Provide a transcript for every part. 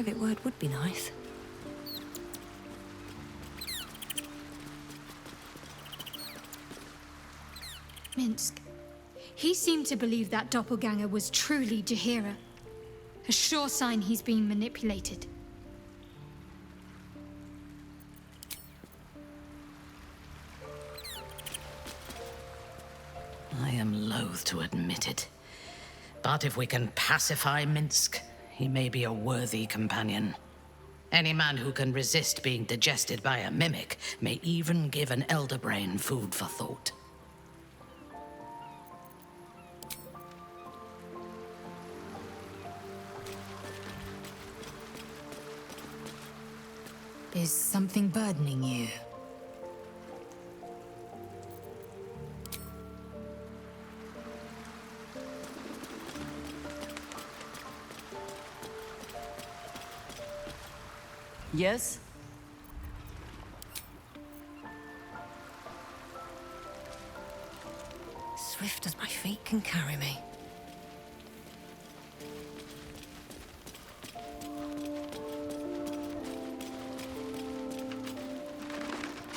private word would be nice. Minsk. He seemed to believe that doppelganger was truly Jaheira. A sure sign he's being manipulated. I am loath to admit it. But if we can pacify Minsk, he may be a worthy companion. Any man who can resist being digested by a mimic may even give an elder brain food for thought. Is something burdening you? Yes? Swift as my feet can carry me.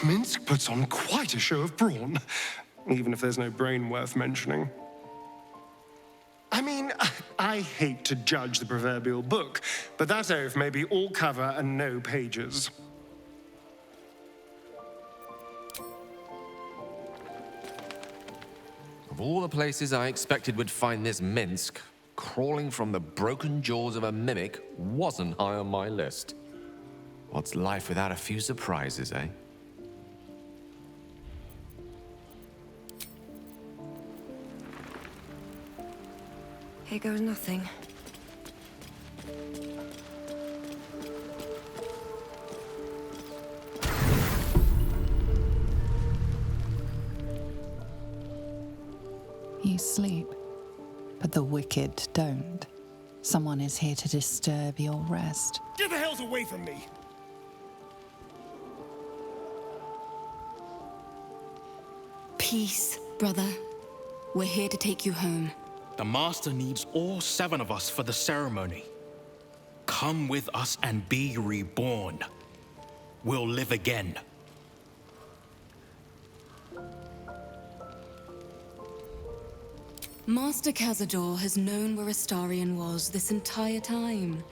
Minsk puts on quite a show of brawn, even if there's no brain worth mentioning. I mean, I hate to judge the proverbial book, but that oaf may be all cover and no pages. Of all the places I expected would find this Minsk, crawling from the broken jaws of a mimic wasn't high on my list. What's life without a few surprises, eh? Here goes nothing. You sleep, but the wicked don't. Someone is here to disturb your rest. Get the hells away from me! Peace, brother. We're here to take you home. The Master needs all 7 of us for the ceremony. Come with us and be reborn. We'll live again. Master Cazador has known where Astarion was this entire time.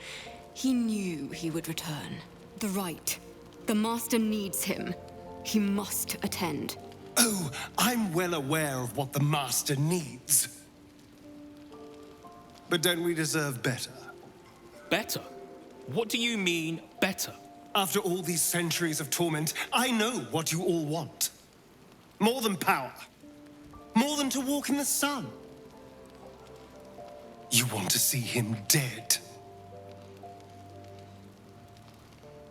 He knew he would return. The rite. The Master needs him. He must attend. Oh, I'm well aware of what the Master needs. But don't we deserve better? Better? What do you mean, better? After all these centuries of torment, I know what you all want. More than power. More than to walk in the sun. You want to see him dead.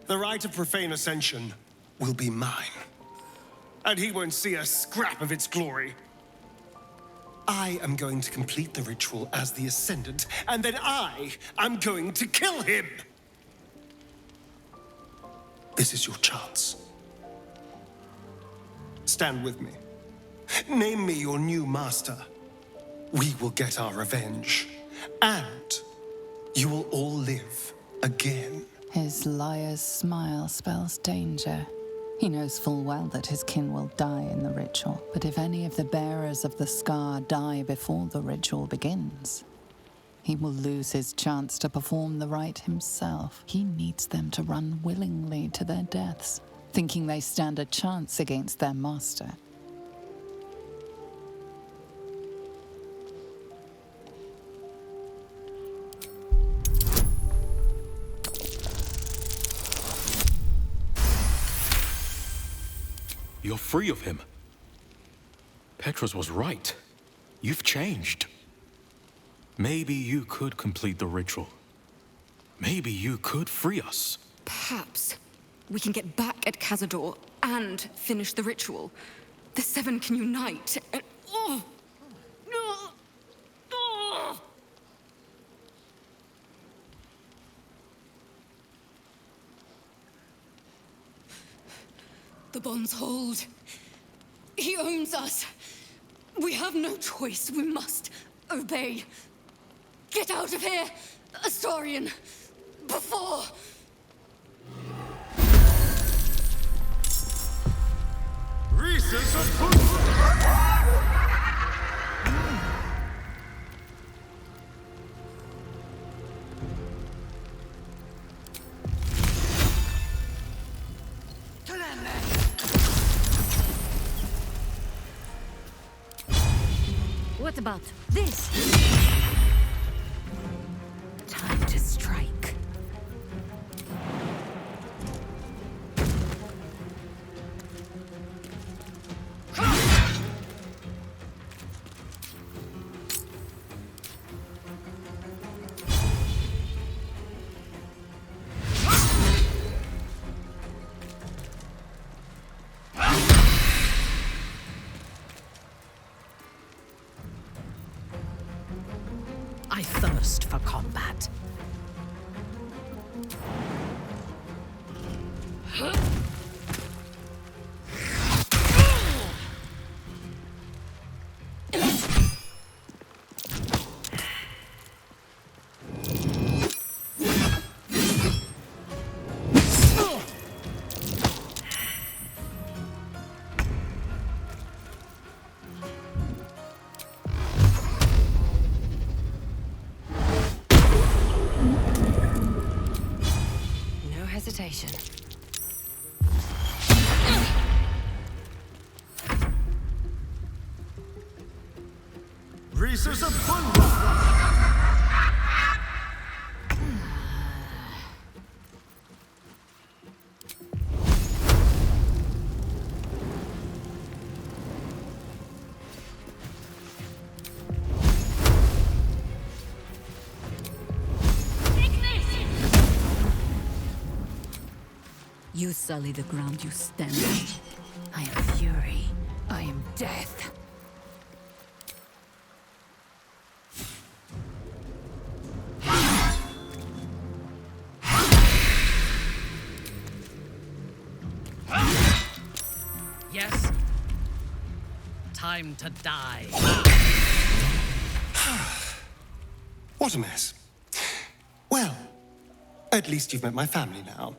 The rite of profane ascension will be mine. And he won't see a scrap of its glory. I am going to complete the ritual as the Ascendant, and then I am going to kill him! This is your chance. Stand with me. Name me your new master. We will get our revenge. And you will all live again. His liar's smile spells danger. He knows full well that his kin will die in the ritual, but if any of the bearers of the scar die before the ritual begins, he will lose his chance to perform the rite himself. He needs them to run willingly to their deaths, thinking they stand a chance against their master. You're free of him. Petros was right. You've changed. Maybe you could complete the ritual. Maybe you could free us. Perhaps we can get back at Cazador and finish the ritual. The 7 can unite and... The bonds hold. He owns us. We have no choice. We must obey. Get out of here, Astarion. before. What about this? Time to strike. I thirst for combat. No hesitation. You sully the ground you stand on. I am fury. I am death. Yes? Time to die. What a mess. Well, at least you've met my family now.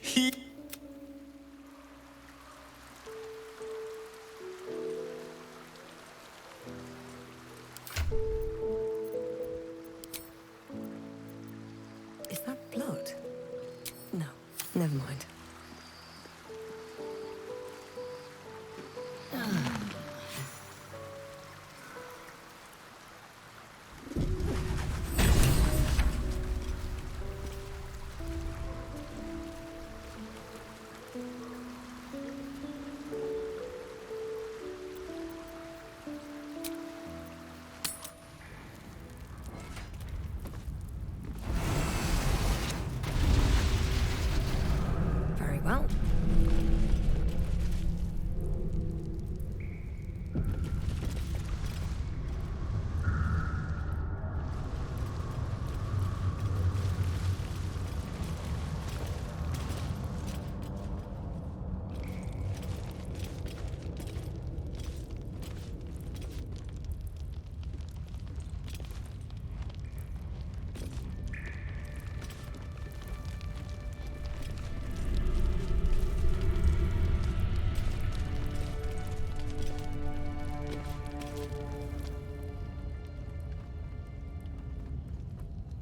He... Is that blood? No, never mind. Very well.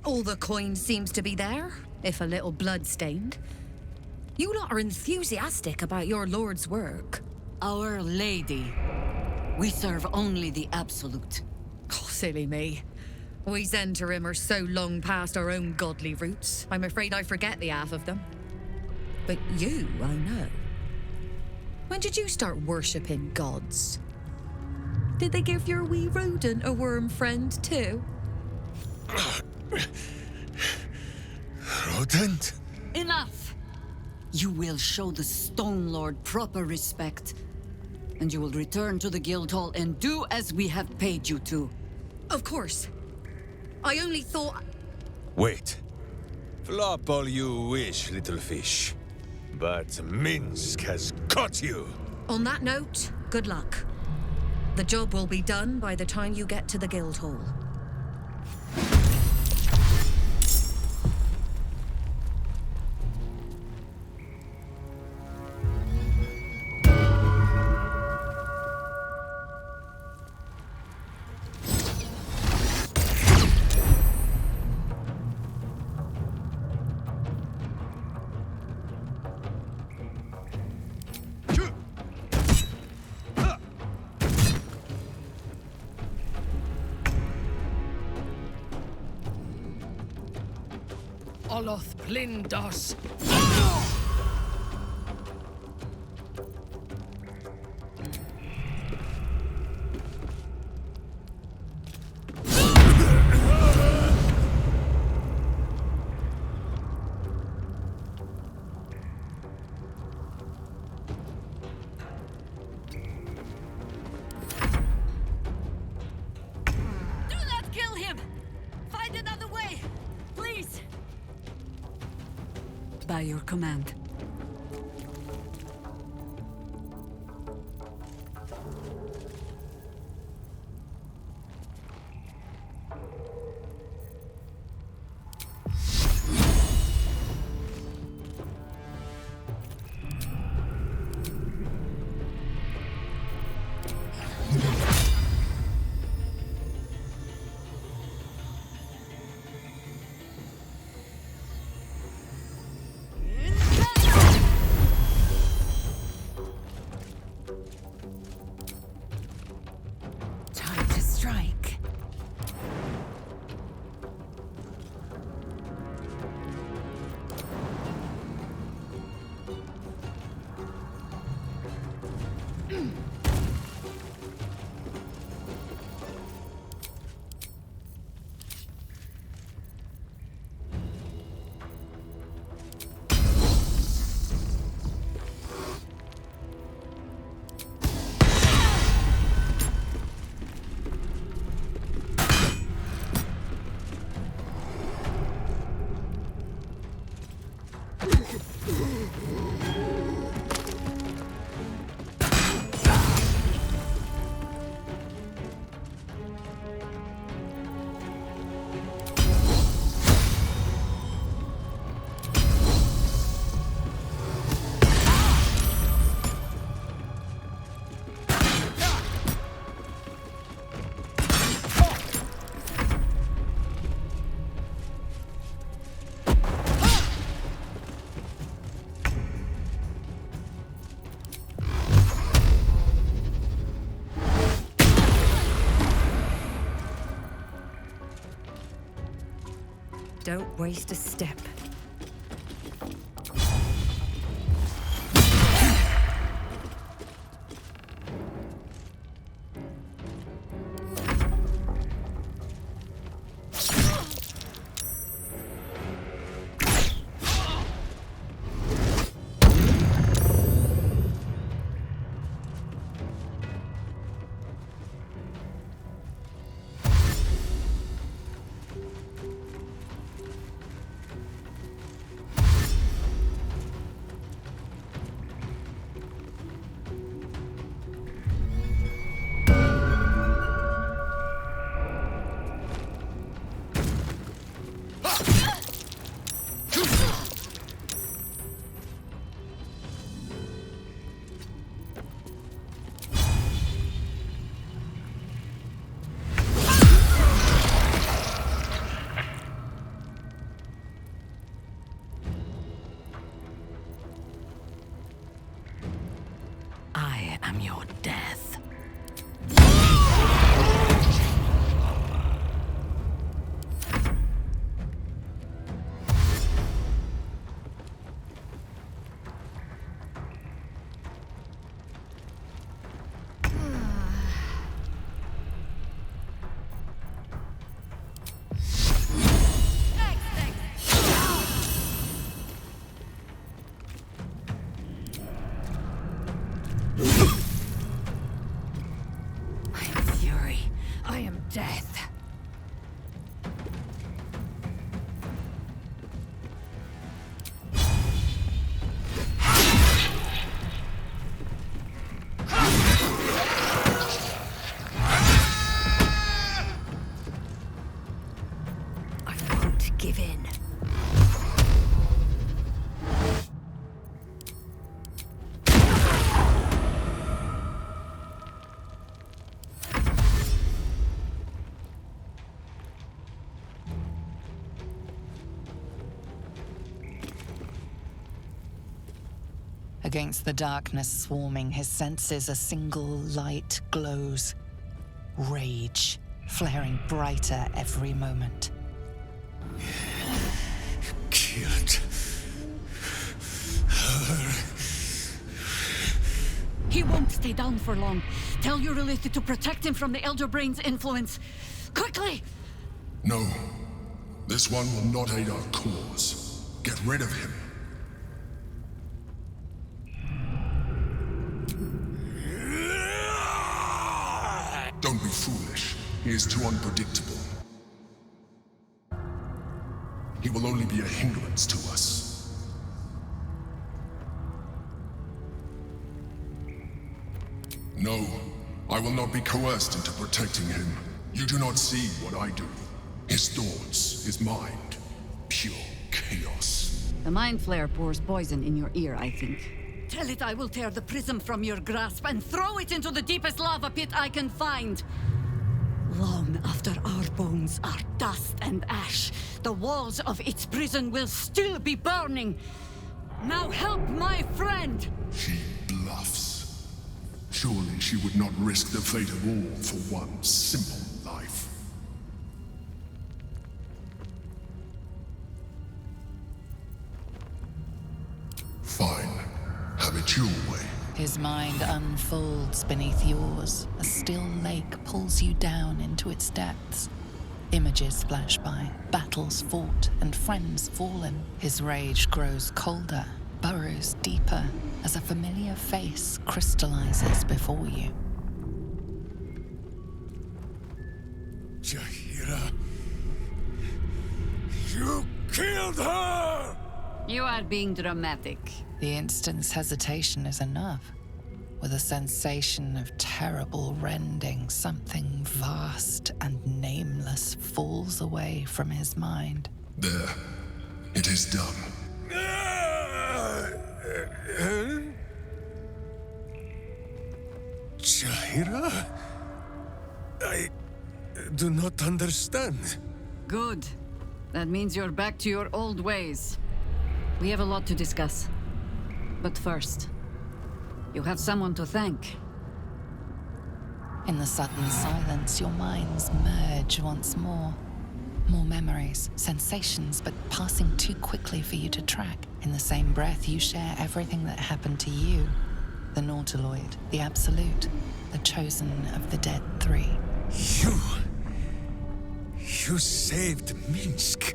All the coin seems to be there, if a little blood-stained. You lot are enthusiastic about your lord's work. Our Lady. We serve only the Absolute. Oh, silly me. We Zentarim are so long past our own godly roots, I'm afraid I forget the half of them. But you, I know. When did you start worshipping gods? Did they give your wee rodent a worm friend too? Rodent? Enough! You will show the Stone Lord proper respect. And you will return to the Guildhall and do as we have paid you to. Of course. I only thought... Wait. Flop all you wish, little fish. But Minsk has caught you! On that note, good luck. The job will be done by the time you get to the Guildhall. Oloth Plindos. Do not kill him! Find another way! Please! By your command. Time to strike. Don't waste a step. I am your death. Death. give in. Against the darkness swarming, his senses a single light glows. Rage, flaring brighter every moment. Killed her. He won't stay down for long. Tell Eurylethe to protect him from the Elder Brain's influence. Quickly! No. This one will not aid our cause. Get rid of him. Don't be foolish. He is too unpredictable. He will only be a hindrance to us. No, I will not be coerced into protecting him. You do not see what I do. His thoughts, his mind, pure chaos. The Mind Flare pours poison in your ear, I think. Tell it I will tear the prism from your grasp and throw it into the deepest lava pit I can find. Long after our bones are dust and ash, the walls of its prison will still be burning. Now help my friend! She bluffs. Surely she would not risk the fate of all for one simple life. Fine. Have it your way. His mind unfolds beneath yours. A still lake pulls you down into its depths. Images flash by, battles fought, and friends fallen. His rage grows colder, burrows deeper, as a familiar face crystallizes before you. Jaheira, you killed her! You are being dramatic. The instant's hesitation is enough. With a sensation of terrible rending, something vast and nameless falls away from his mind. There. It is done. Jaheira? I do not understand. Good. That means you're back to your old ways. We have a lot to discuss. But first, you have someone to thank. In the sudden silence, your minds merge once more. More memories, sensations, but passing too quickly for you to track. In the same breath, you share everything that happened to you. The Nautiloid, the Absolute, the chosen of the dead three. You saved Minsk.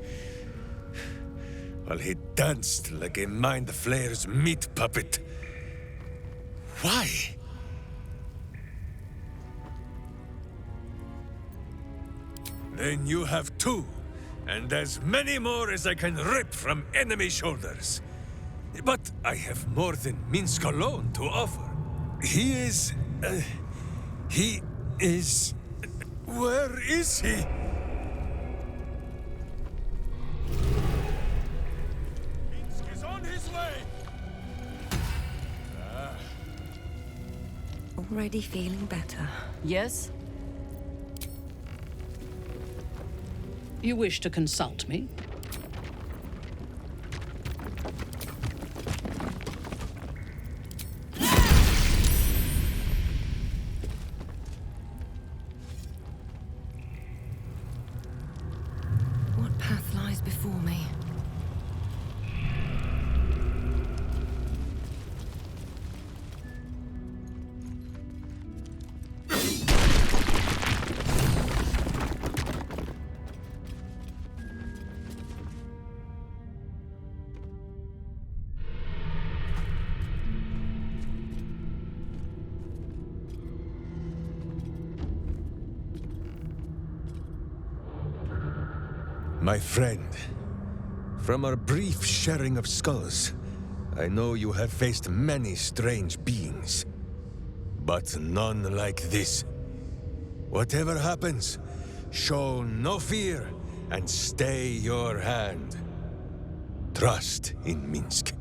While he danced like a Mind Flayer's meat puppet. Why? Then you have two, and as many more as I can rip from enemy shoulders. But I have more than Minsk alone to offer. He is... Where is he? Minsk is on his way! Already feeling better. Yes? You wish to consult me? What path lies before me? My friend, from our brief sharing of skulls, I know you have faced many strange beings, but none like this. Whatever happens, show no fear and stay your hand. Trust in Minsk.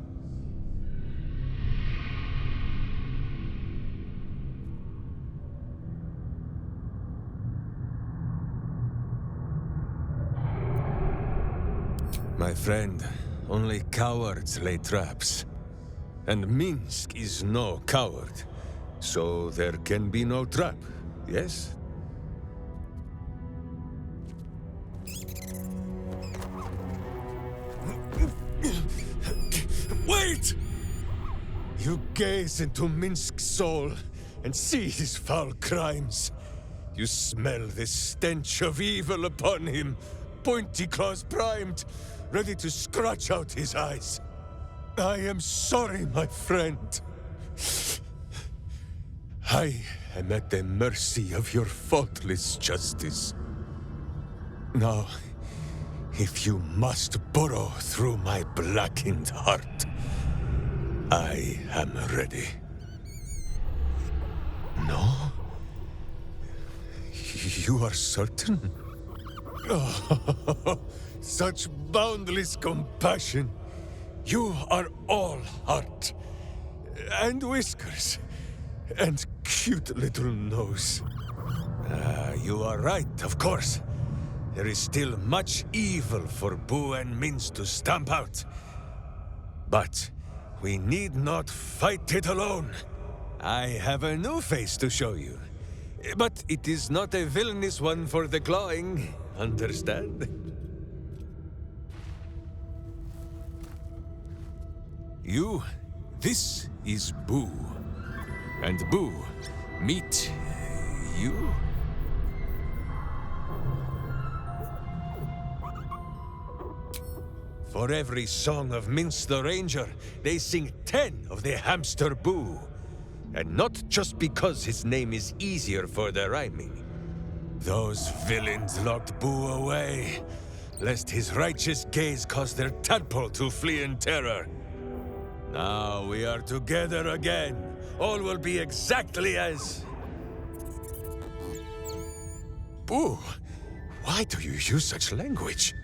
My friend, only cowards lay traps. And Minsk is no coward. So there can be no trap, yes? Wait! You gaze into Minsk's soul and see his foul crimes. You smell the stench of evil upon him, pointy claws primed, ready to scratch out his eyes. I am sorry, my friend. I am at the mercy of your faultless justice. Now, if you must burrow through my blackened heart, I am ready. No? You are certain? Oh, such boundless compassion. You are all heart, and whiskers, and cute little nose. You are right, of course. There is still much evil for Boo and Minsk to stamp out. But we need not fight it alone. I have a new face to show you. But it is not a villainous one for the clawing, understand? This is Boo. And Boo, meet you? For every song of Minsk the Ranger, they sing 10 of the hamster Boo. And not just because his name is easier for the rhyming. Those villains locked Boo away, lest his righteous gaze cause their tadpole to flee in terror. Now we are together again. All will be exactly as... Boo, why do you use such language?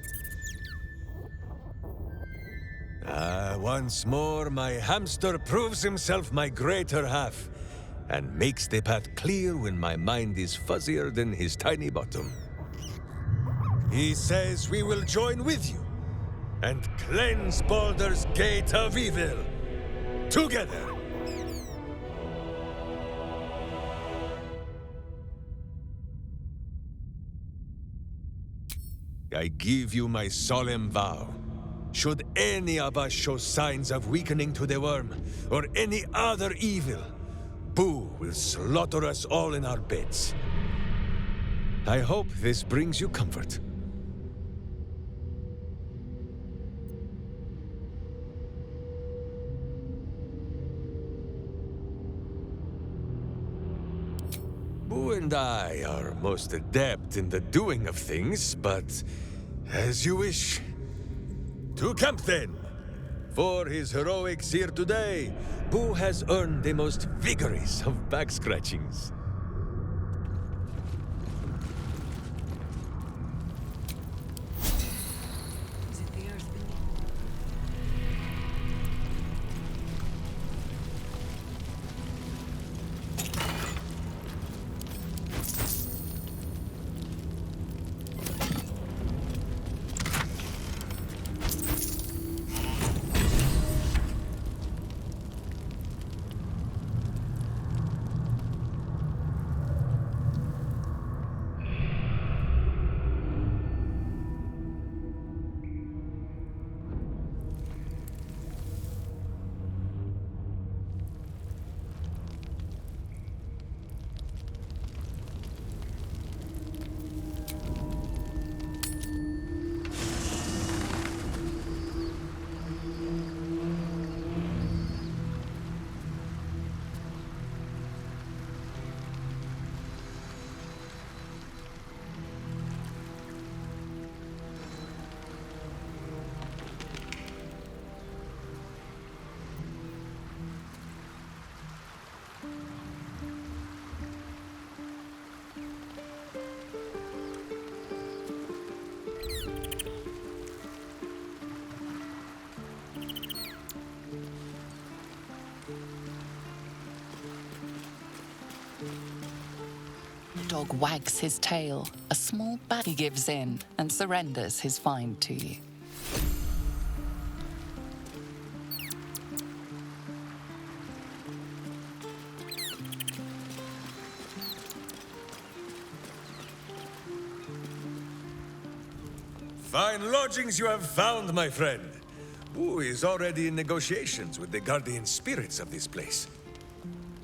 Once more, my hamster proves himself my greater half, and makes the path clear when my mind is fuzzier than his tiny bottom. He says we will join with you, and cleanse Baldur's gate of evil. Together! I give you my solemn vow. Should any of us show signs of weakening to the worm, or any other evil, Boo will slaughter us all in our beds. I hope this brings you comfort. Boo and I are most adept in the doing of things, but as you wish. To camp then! For his heroics here today, Boo has earned the most vigorous of back scratchings. dog wags his tail, a small bat he gives in and surrenders his find to you. Fine lodgings you have found, my friend. Who is already in negotiations with the guardian spirits of this place.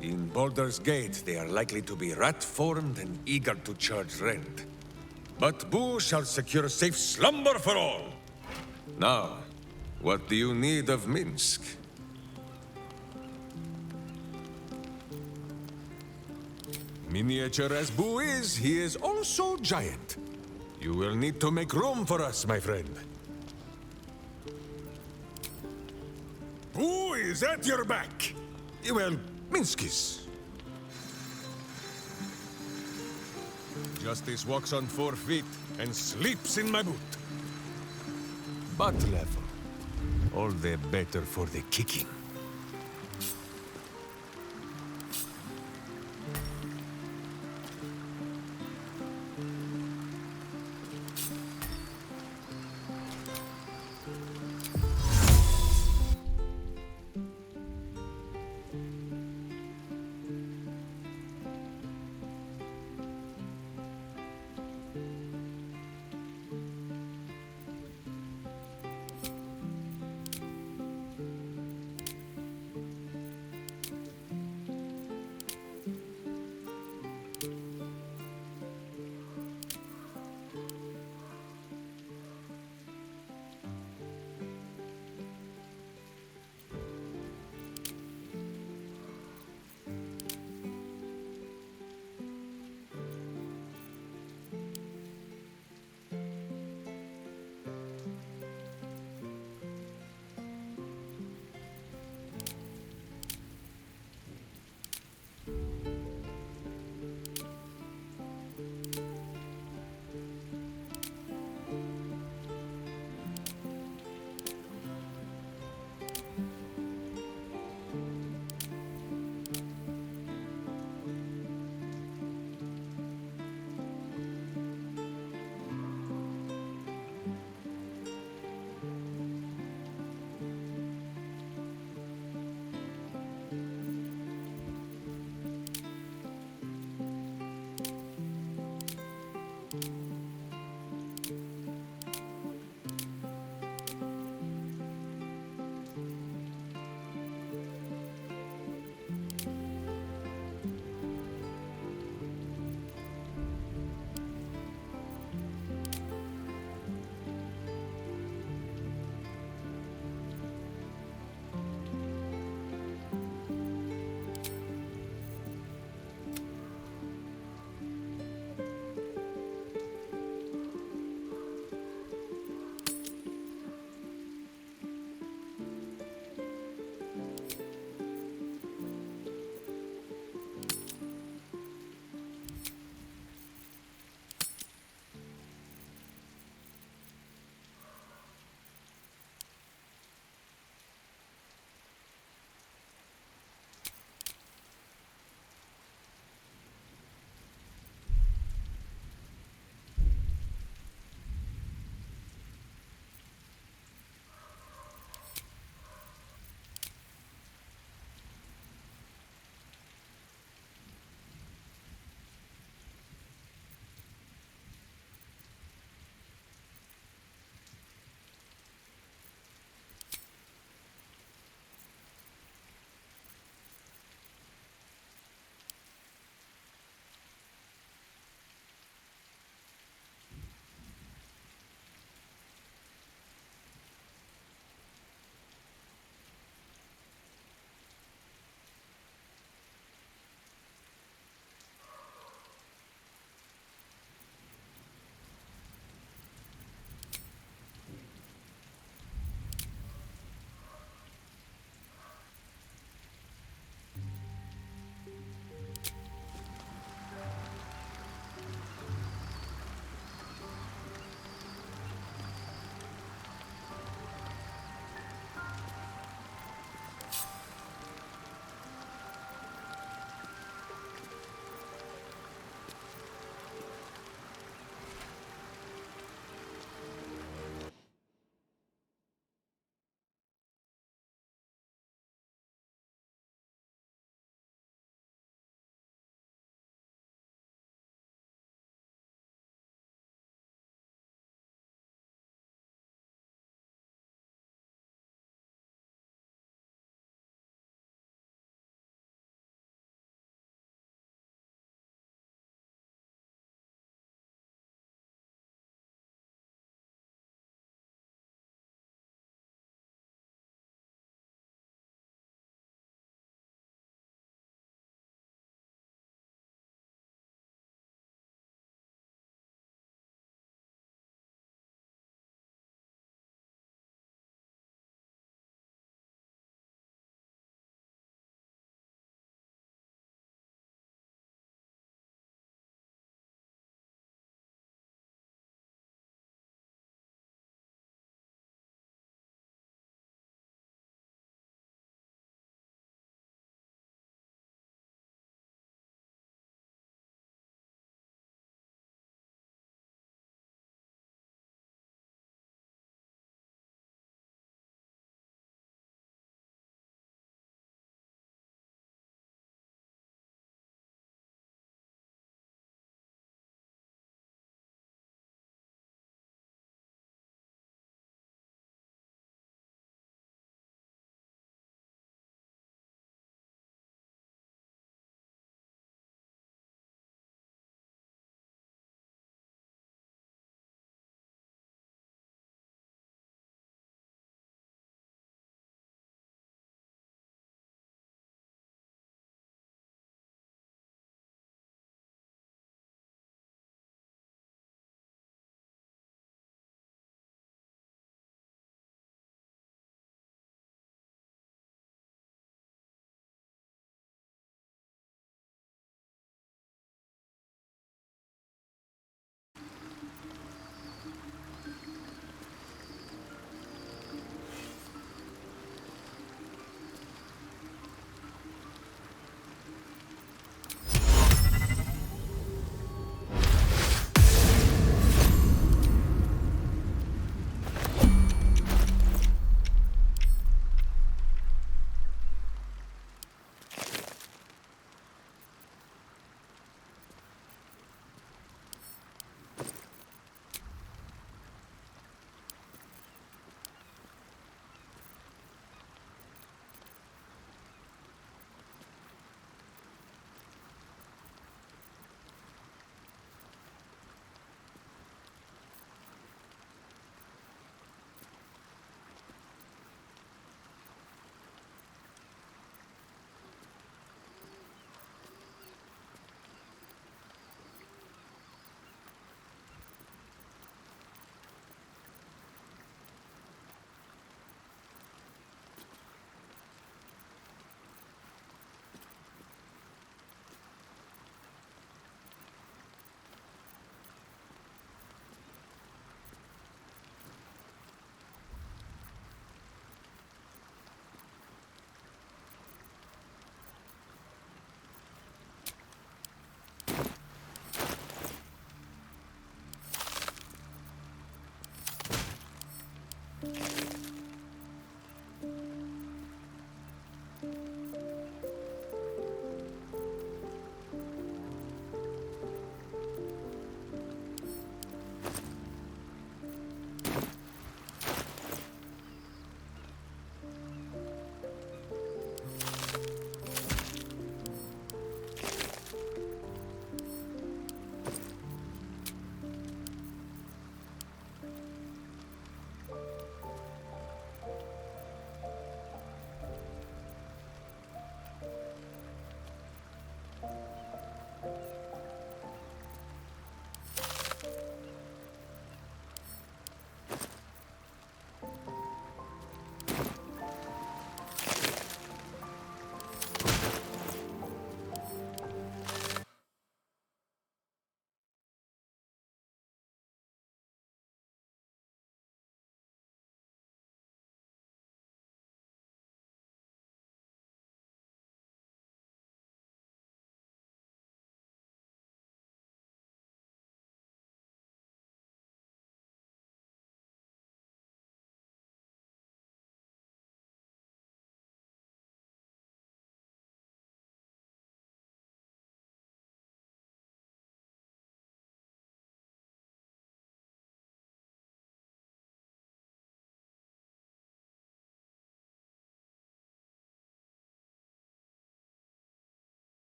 In Baldur's Gate, they are likely to be rat-formed and eager to charge rent. But Boo shall secure safe slumber for all. Now, what do you need of Minsk? Miniature as Boo is, he is also giant. You will need to make room for us, my friend. Who is at your back? Well, Minskis. Justice walks on 4 feet and sleeps in my boot. But level. All the better for the kicking.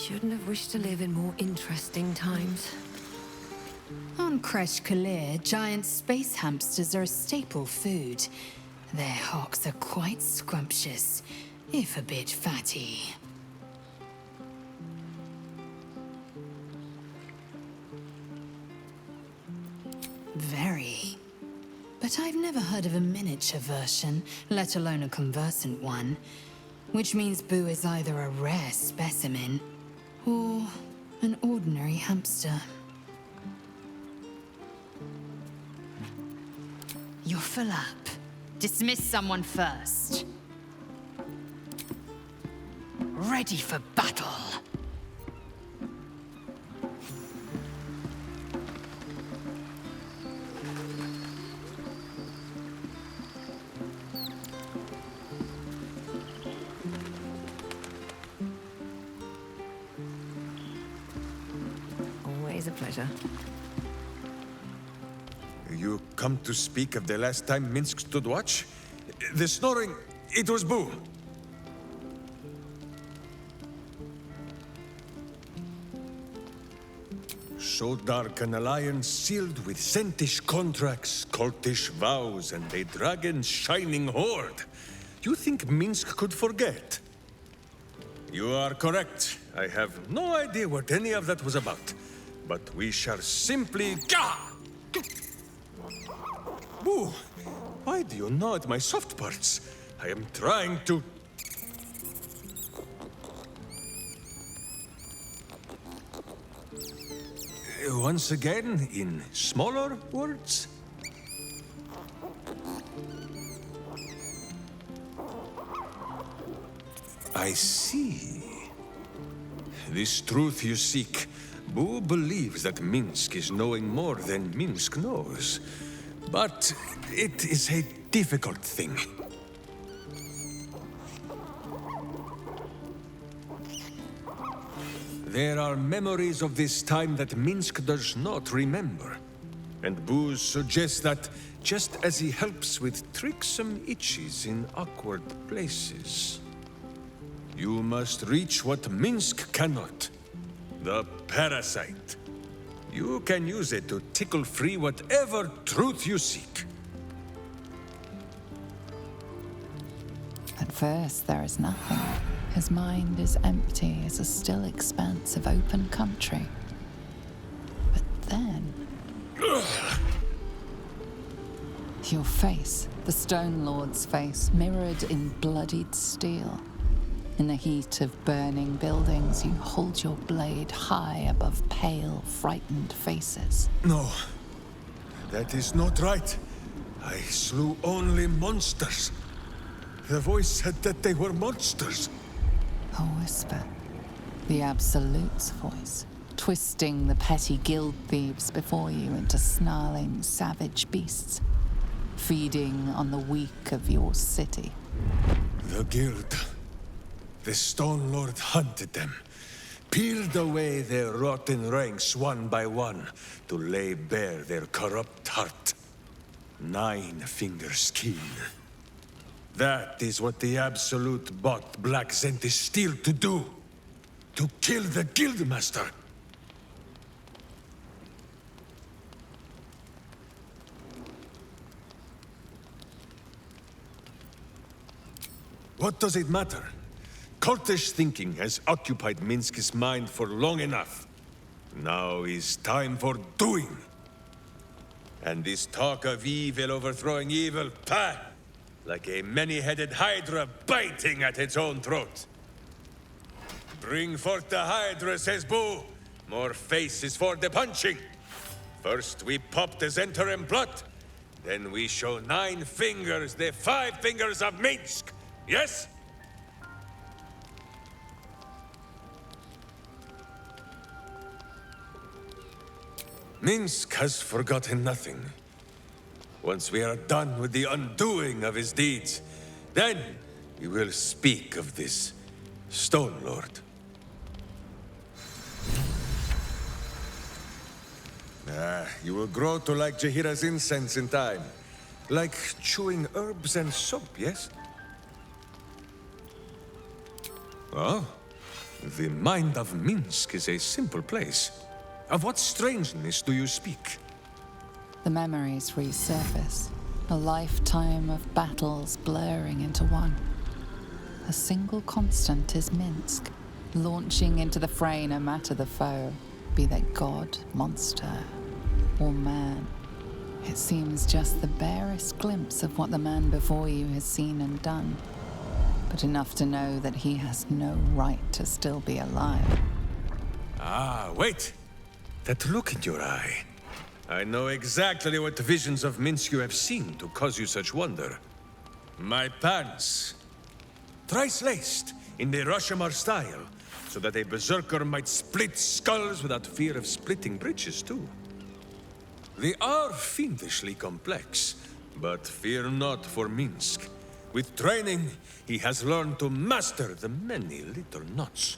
Shouldn't have wished to live in more interesting times. On Kresh Kalir, giant space hamsters are a staple food. Their hocks are quite scrumptious, if a bit fatty. Very. But I've never heard of a miniature version, let alone a conversant one. Which means Boo is either a rare specimen, or an ordinary hamster. You're full up. Dismiss someone first. Ready for battle. Always a pleasure. You come to speak of the last time Minsk stood watch? The snoring, it was Boo. So dark an alliance sealed with Sentish contracts, cultish vows, and a dragon's shining horde. You think Minsk could forget? You are correct. I have no idea what any of that was about. But we shall simply... Gah! Boo! Why do you gnaw at my soft parts? I am trying to... Once again, in smaller words? I see. This truth you seek. Boo believes that Minsk is knowing more than Minsk knows. But it is a difficult thing. There are memories of this time that Minsk does not remember. And Boo suggests that just as he helps with tricksome itches in awkward places, you must reach what Minsk cannot. The parasite. You can use it to tickle free whatever truth you seek. At first, there is nothing. His mind is empty as a still expanse of open country. But then... Your face, the Stone Lord's face, mirrored in bloodied steel. In the heat of burning buildings, you hold your blade high above pale, frightened faces. No, that is not right. I slew only monsters. The voice said that they were monsters. A whisper. The Absolute's voice, twisting the petty guild thieves before you into snarling, savage beasts, feeding on the weak of your city. The guild. The Stone Lord hunted them, peeled away their rotten ranks one by one to lay bare their corrupt heart. 9-finger skin. That is what the Absolute bought Black Zentish Steel to do. To kill the Guildmaster. What does it matter? Cultish thinking has occupied Minsk's mind for long enough. Now is time for doing. And this talk of evil overthrowing evil, pah! Like a many-headed hydra biting at its own throat. Bring forth the hydra, says Boo. More faces for the punching. First we pop the Zentarim blood, then we show 9 fingers, the 5 fingers of Minsk. Yes? Minsk has forgotten nothing. Once we are done with the undoing of his deeds, then we will speak of this Stone Lord. You will grow to like Jahira's incense in time. Like chewing herbs and soap, yes? Oh, The mind of Minsk is a simple place. Of what strangeness do you speak? The memories resurface, a lifetime of battles blurring into one. A single constant is Minsk, launching into the fray no matter the foe, be they god, monster, or man. It seems just the barest glimpse of what the man before you has seen and done, but enough to know that he has no right to still be alive. Ah, wait! That look in your eye. I know exactly what visions of Minsk you have seen to cause you such wonder. My pants. Thrice laced, in the Rashomar style, so that a berserker might split skulls without fear of splitting bridges, too. They are fiendishly complex, but fear not for Minsk. With training, he has learned to master the many little knots.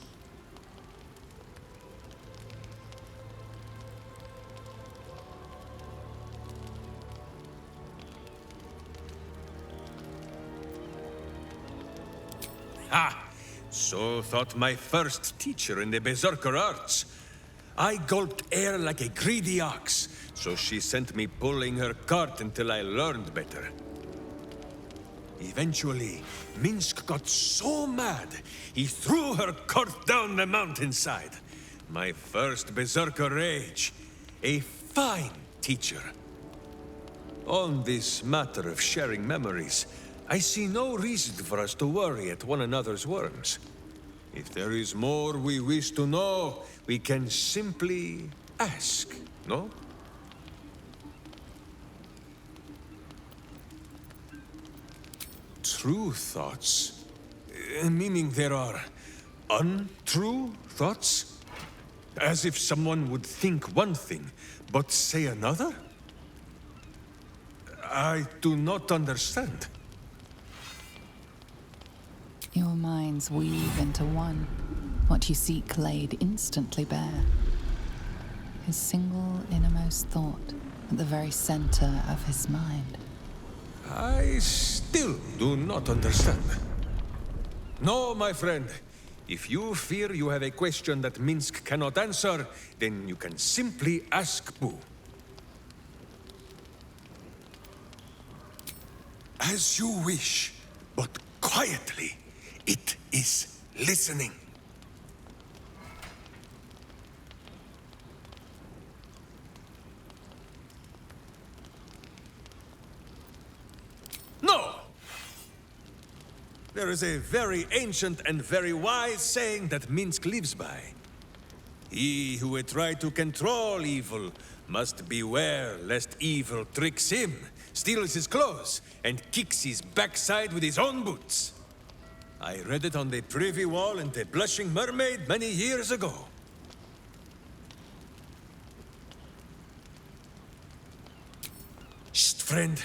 Ha! So thought my first teacher in the Berserker arts. I gulped air like a greedy ox, so she sent me pulling her cart until I learned better. Eventually, Minsk got so mad, he threw her cart down the mountainside. My first Berserker rage. A fine teacher. On this matter of sharing memories, I see no reason for us to worry at one another's worms. If there is more we wish to know, we can simply ask, no? True thoughts? Meaning there are untrue thoughts? As if someone would think one thing, but say another? I do not understand. Your minds weave into one. What you seek laid instantly bare. His single innermost thought at the very center of his mind. I still do not understand. No, my friend. If you fear you have a question that Minsk cannot answer, then you can simply ask Boo. As you wish, but quietly. It is listening. No! There is a very ancient and very wise saying that Minsk lives by. He who would try to control evil must beware lest evil tricks him, steals his clothes, and kicks his backside with his own boots. I read it on the privy wall in the Blushing Mermaid many years ago. Shh, friend.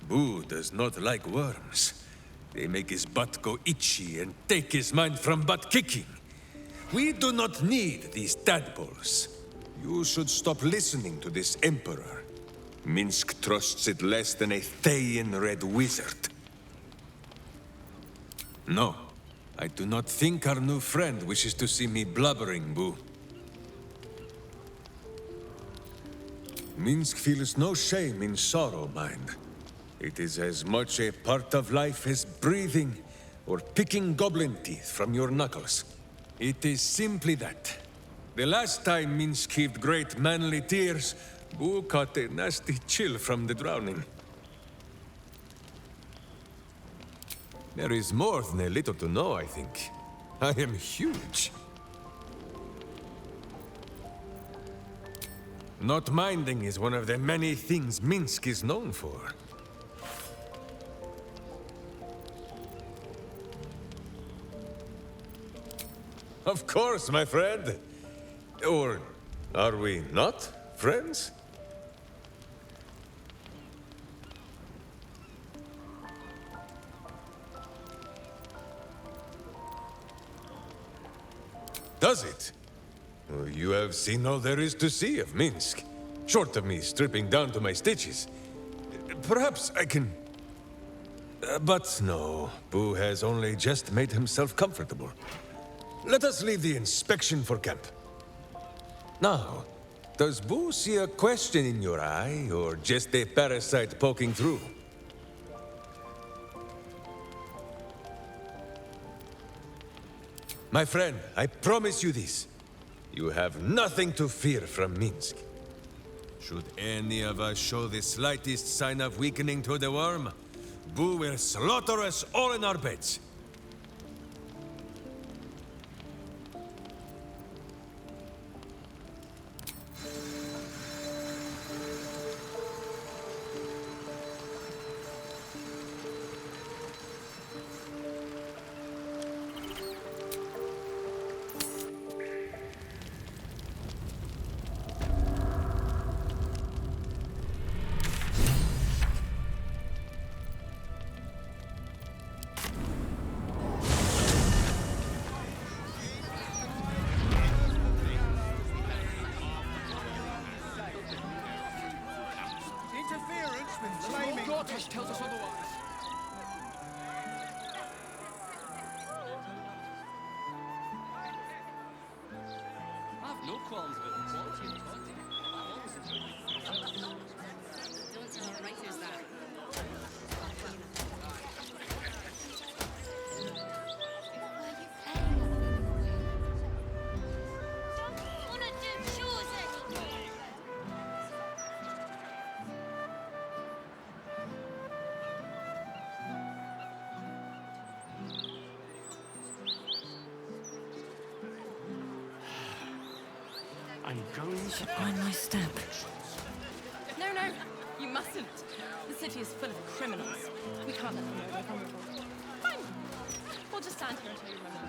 Boo does not like worms. They make his butt go itchy and take his mind from butt kicking. We do not need these tadpoles. You should stop listening to this Emperor. Minsk trusts it less than a Thayan red wizard. No, I do not think our new friend wishes to see me blubbering, Boo. Minsk feels no shame in sorrow, mind. It is as much a part of life as breathing or picking goblin teeth from your knuckles. It is simply that. The last time Minsk heaved great manly tears, Boo caught a nasty chill from the drowning. There is more than a little to know, I think. I am huge. Not minding is one of the many things Minsk is known for. Of course, my friend. Or are we not friends? Does it? Well, you have seen all there is to see of Minsk, short of me stripping down to my stitches. Perhaps I can... but no, Boo has only just made himself comfortable. let us leave the inspection for camp. Now, does Boo see a question in your eye, or just a parasite poking through? My friend, I promise you this. You have nothing to fear from Minsk. Should any of us show the slightest sign of weakening to the worm, Boo will slaughter us all in our beds. Tells us otherwise. I've no qualms with it. Don't tell our writers that. I'm going to find my step. No, you mustn't. The city is full of criminals. We can't let them know we're vulnerable. Fine. We'll just stand here until you remember.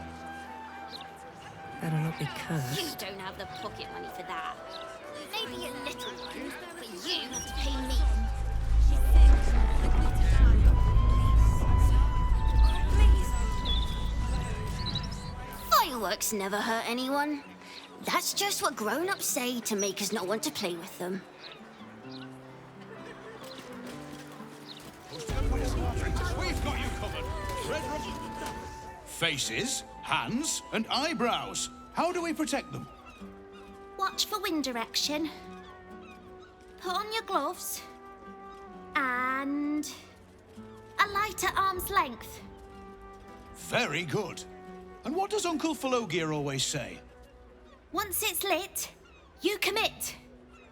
Better not be cursed. You don't have the pocket money for that. Maybe a little one, but you have to pay me. Fireworks never hurt anyone. That's just what grown-ups say to make us not want to play with them. We've got you covered. Faces, hands, and eyebrows. How do we protect them? Watch for wind direction. Put on your gloves. And a light at arm's length. Very good. And what does Uncle Falogir always say? Once it's lit, you commit.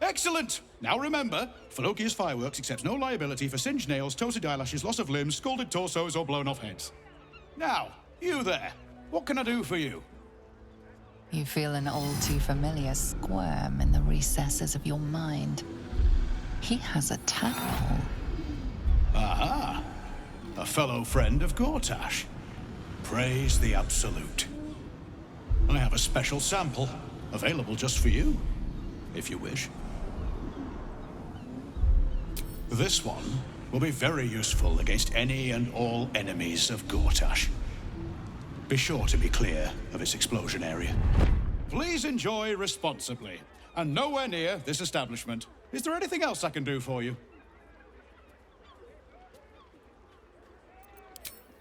Excellent! Now remember, Falogir's Fireworks accepts no liability for singed nails, toasted eyelashes, loss of limbs, scalded torsos, or blown off heads. Now, you there. What can I do for you? You feel an all too familiar squirm in the recesses of your mind. He has a tadpole. Aha! A fellow friend of Gortash. Praise the Absolute. I have a special sample, available just for you, if you wish. This one will be very useful against any and all enemies of Gortash. Be sure to be clear of its explosion area. Please enjoy responsibly, and nowhere near this establishment. Is there anything else I can do for you?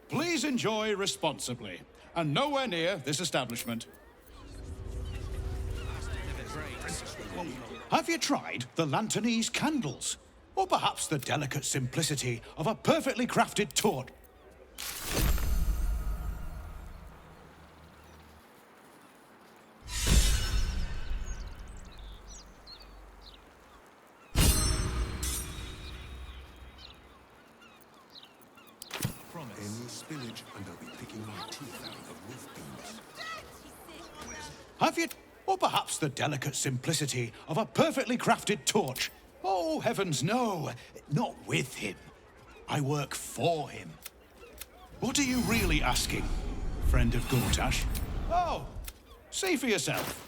Please enjoy responsibly, and nowhere near this establishment. Have you tried the Lanternese candles? Or perhaps the delicate simplicity of a perfectly crafted torch? Any spillage, and I'll be picking my teeth out of the roof beams. Have you? Or perhaps the delicate simplicity of a perfectly crafted torch? Oh, heavens, no. Not with him. I work for him. What are you really asking, friend of Gortash? Oh, see for yourself.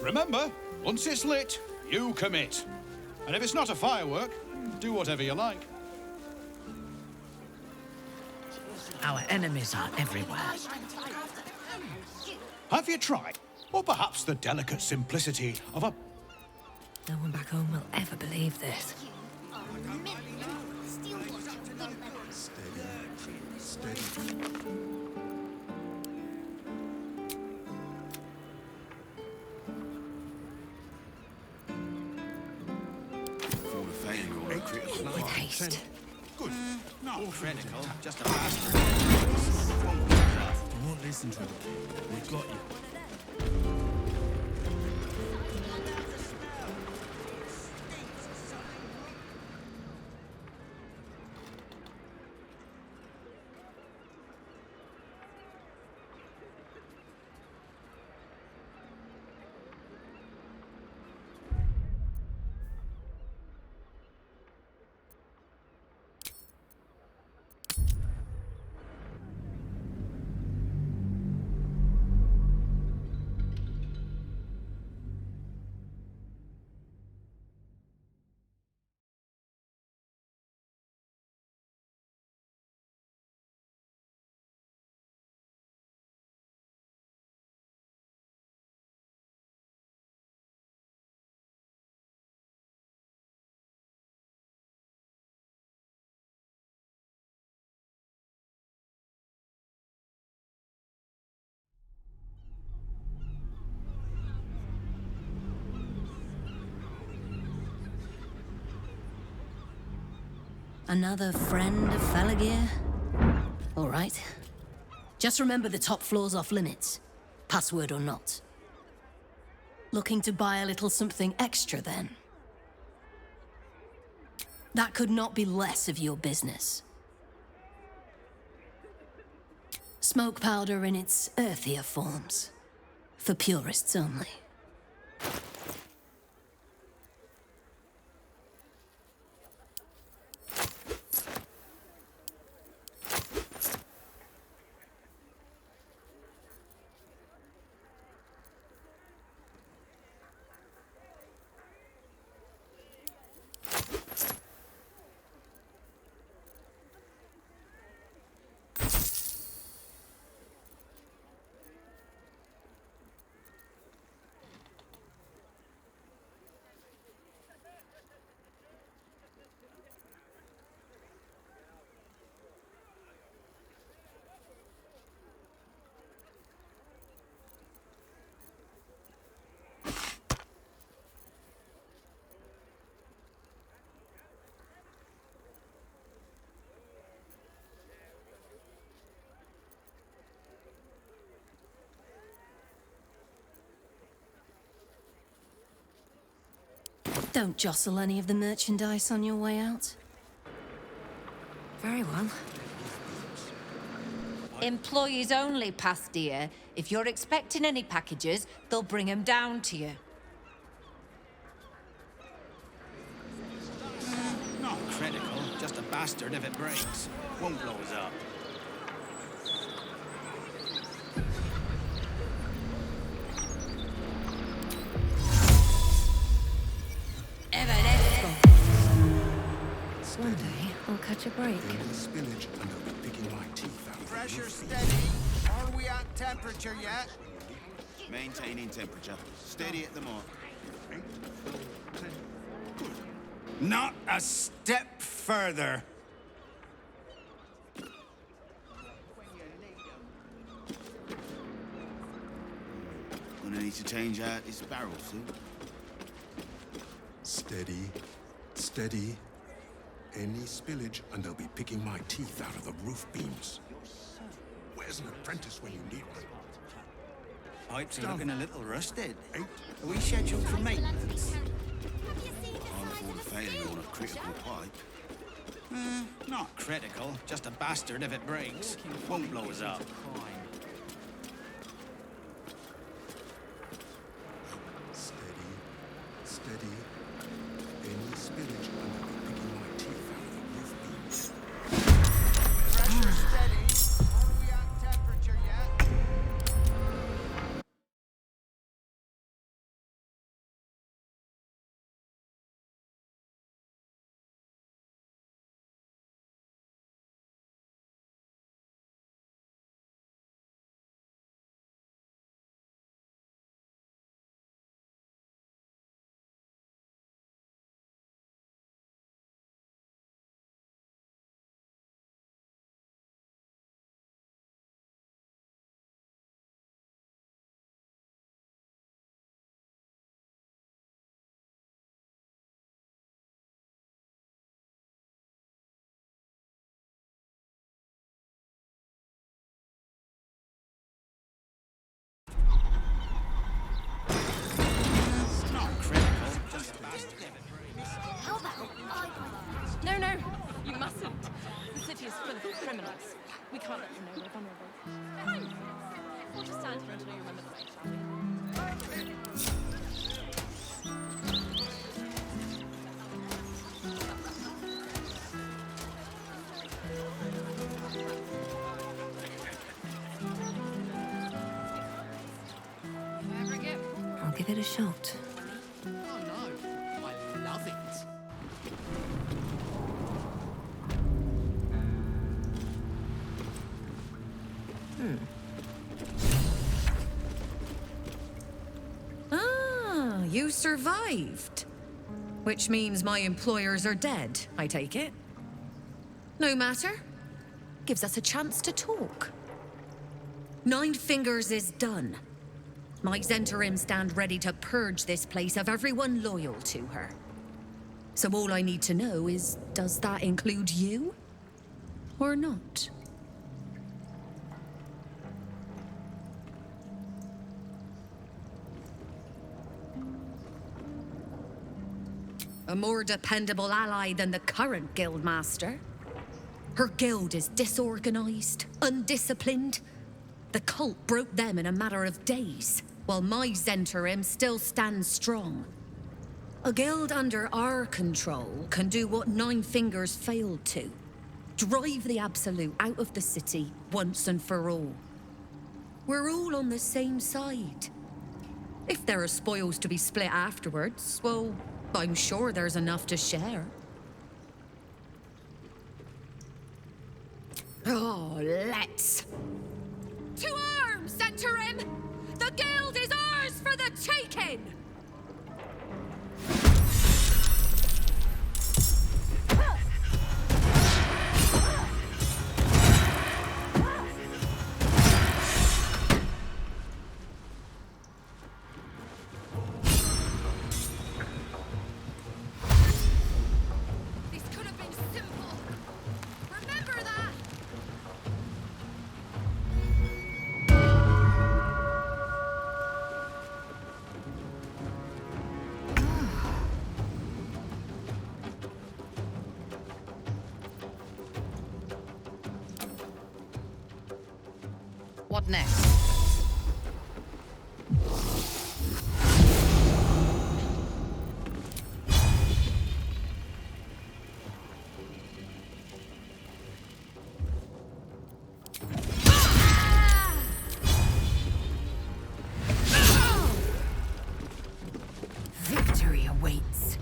Remember, once it's lit, you commit. And if it's not a firework, do whatever you like. Our enemies are everywhere. Have you tried? Or perhaps the delicate simplicity of a... No one back home will ever believe this. With haste. Good. Not critical, just a bastard. I won't listen to him. We've got you. Another friend of Falagir? All right. Just remember the top floor's off limits, password or not. Looking to buy a little something extra, then? That could not be less of your business. Smoke powder in its earthier forms, for purists only. Don't jostle any of the merchandise on your way out. Very well. Employees only, Pastia. If you're expecting any packages, they'll bring them down to you. Not critical, just a bastard if it breaks. Won't blow us up. One day, I'll catch a break. Spillage and I'll be picking my teeth out. Pressure steady. Are we at temperature yet? Maintaining temperature. Steady at the mark. Not a step further. Gonna need to change out this barrel soon. Steady, steady. Any spillage and they'll be picking my teeth out of the roof beams. Where's an apprentice when you need one? Pipes are looking a little rusted. Are we scheduled for maintenance? Can't afford a failure on a critical pipe. Not critical, just a bastard if it breaks. Won't blow us up. Steady, steady. Any spillage and they'll be picking my teeth out of the roof beams. Pressure steady. can't let them know we're vulnerable. Fine. We'll just stand here until you remember the way, shall we? I'll give it a shot. Oh no, I love it. Ah, you survived. Which means my employers are dead, I take it. No matter. Gives us a chance to talk. Nine Fingers is done. My Zentarim stand ready to purge this place of everyone loyal to her. So all I need to know is, does that include you? Or not? A more dependable ally than the current guildmaster. Her guild is disorganized, undisciplined. The cult broke them in a matter of days, while my Zentarim still stands strong. A guild under our control can do what Nine Fingers failed to. Drive the Absolute out of the city once and for all. We're all on the same side. If there are spoils to be split afterwards, well, I'm sure there's enough to share. Oh, let's. To arms, Zentarim! The guild is ours for the taking! This could have been simple. Remember that! What next? Victory awaits.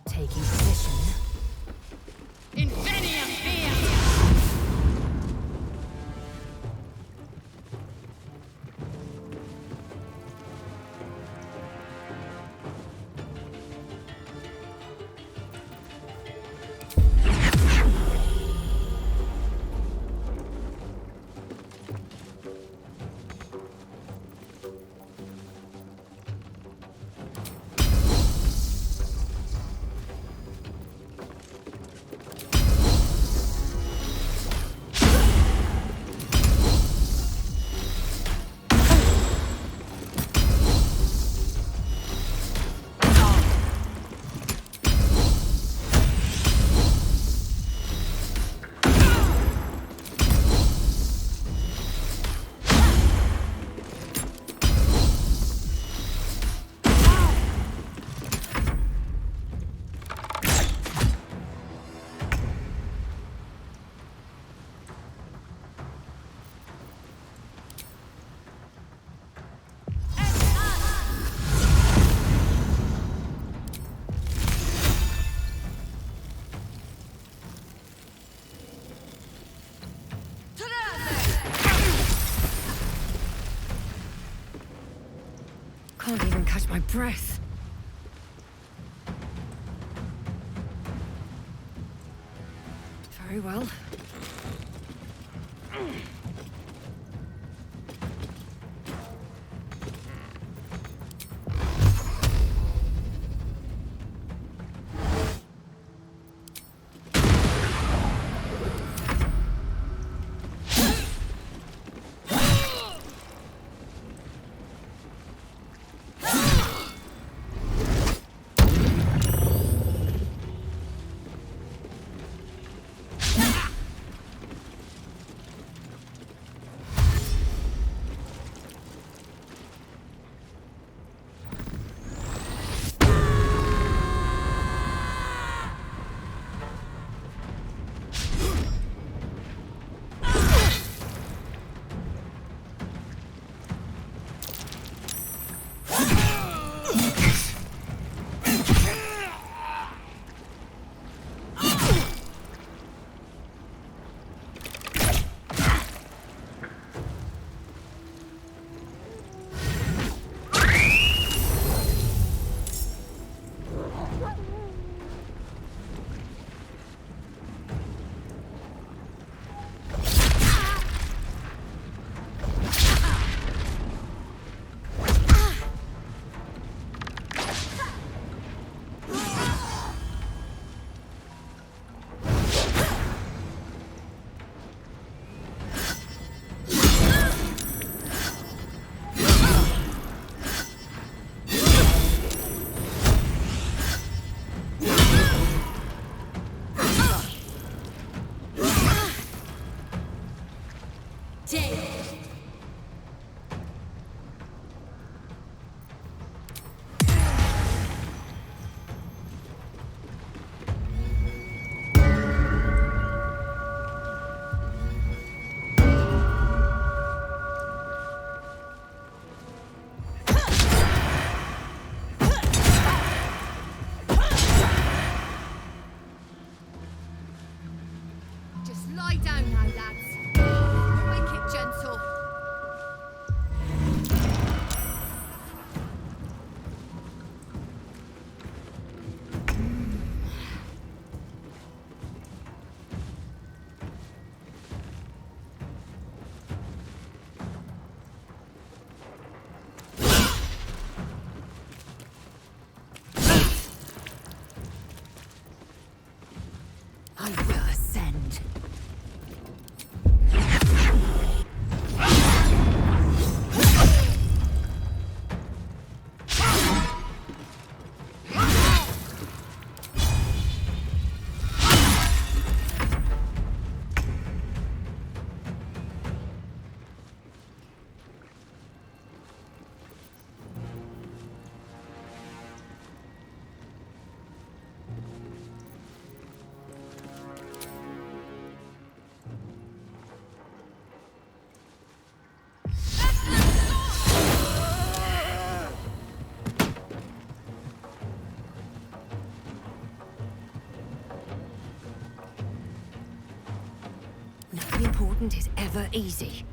Taking position. Invenium fear! Can't even catch my breath. Very well. day. Just lie down now, lads. Make it gentle. I will ascend. Nothing important is ever easy.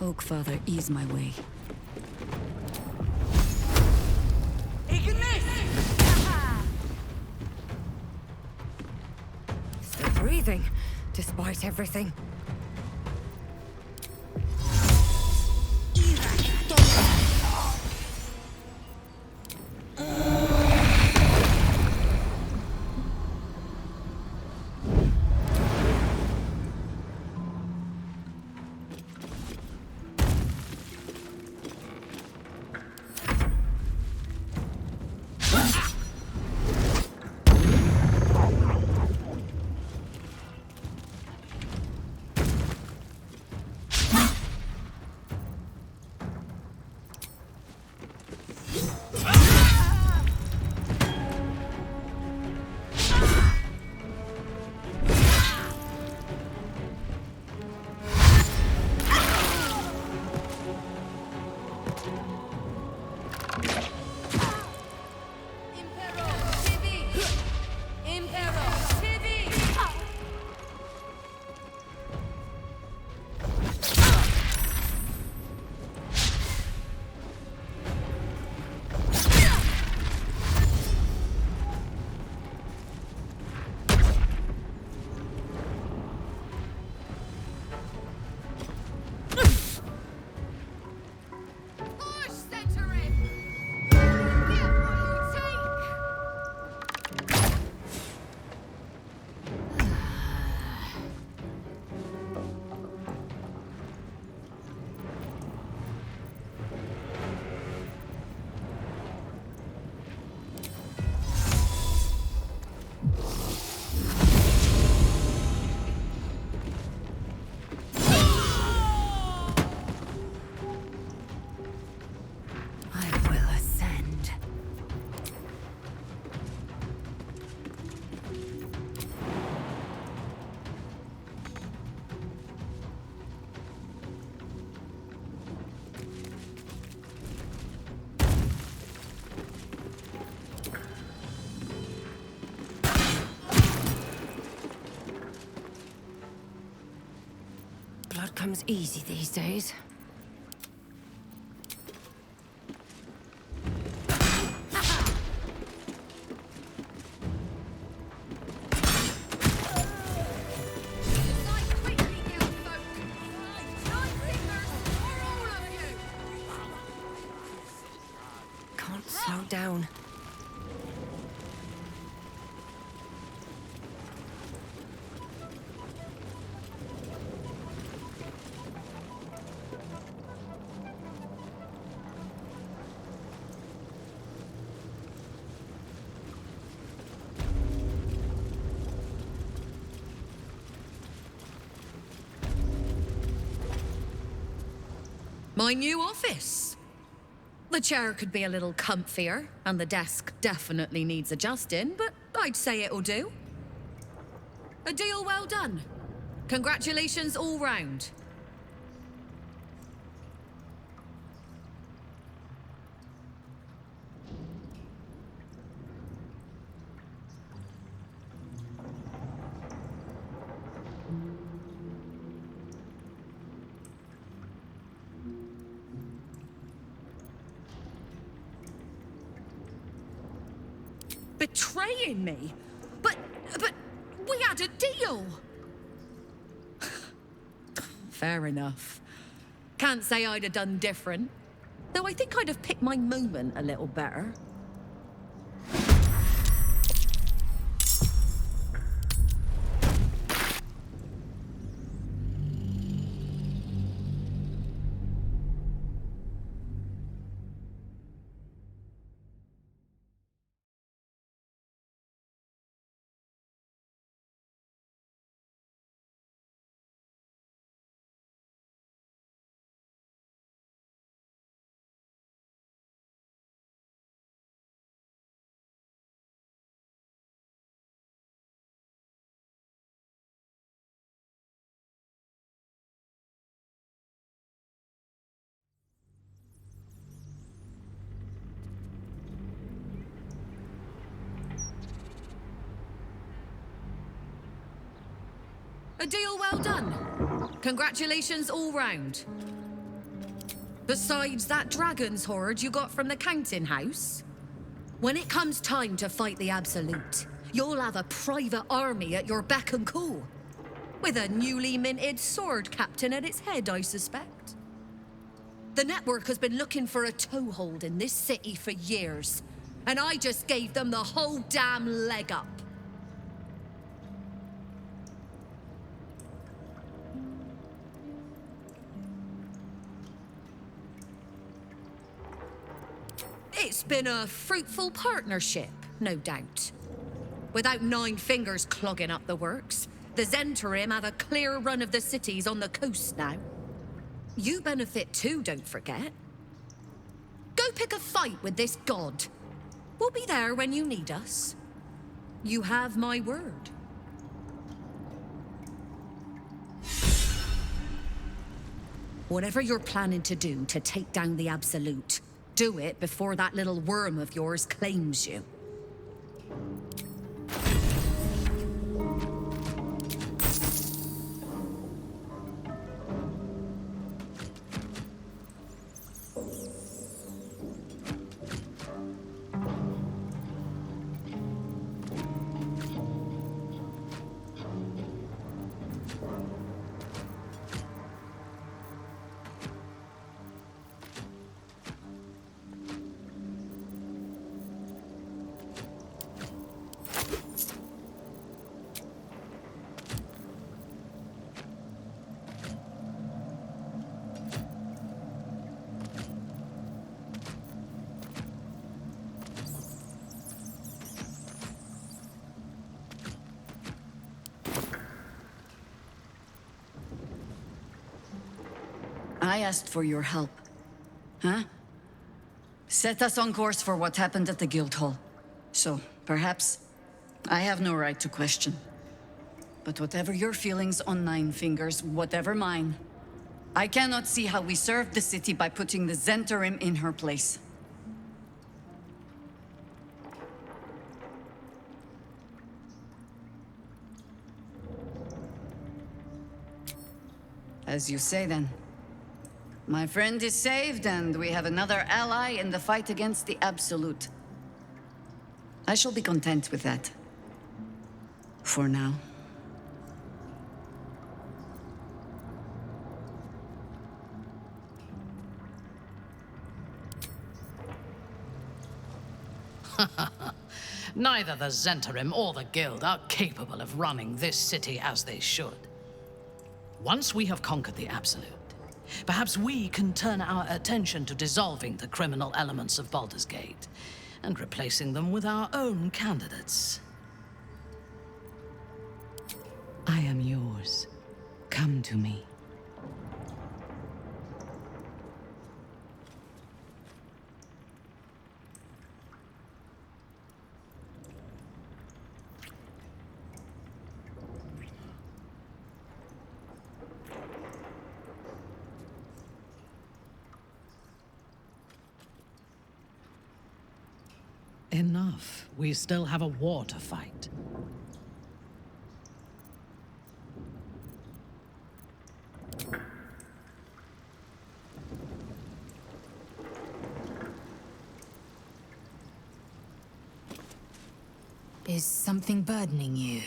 Oak Father, ease my way. Still breathing, despite everything. Blood comes easy these days. Can't slow down. My new office. The chair could be a little comfier, and the desk definitely needs adjusting, but I'd say it'll do. A deal well done. Congratulations all round. Betraying me? But we had a deal! Fair enough. Can't say I'd have done different. Though I think I'd have picked my moment a little better. A deal well done. Congratulations all round. Besides that dragon's horde you got from the counting house? When it comes time to fight the Absolute, you'll have a private army at your beck and call. With a newly minted sword captain at its head, I suspect. The network has been looking for a toehold in this city for years, and I just gave them the whole damn leg up. It's been a fruitful partnership, no doubt. Without Nine Fingers clogging up the works, the Zentarim have a clear run of the cities on the coast now. You benefit too, don't forget. Go pick a fight with this god. We'll be there when you need us. You have my word. Whatever you're planning to do to take down the Absolute, do it before that little worm of yours claims you. I asked for your help. Huh? Set us on course for what happened at the Guildhall. So, perhaps, I have no right to question. But whatever your feelings on Nine Fingers, whatever mine, I cannot see how we serve the city by putting the Zentarim in her place. As you say, then. My friend is saved, and we have another ally in the fight against the Absolute. I shall be content with that. For now. Neither the Zentarim or the Guild are capable of running this city as they should. Once we have conquered the Absolute, perhaps we can turn our attention to dissolving the criminal elements of Baldur's Gate and replacing them with our own candidates. I am yours. Come to me. Enough. We still have a war to fight. Is something burdening you?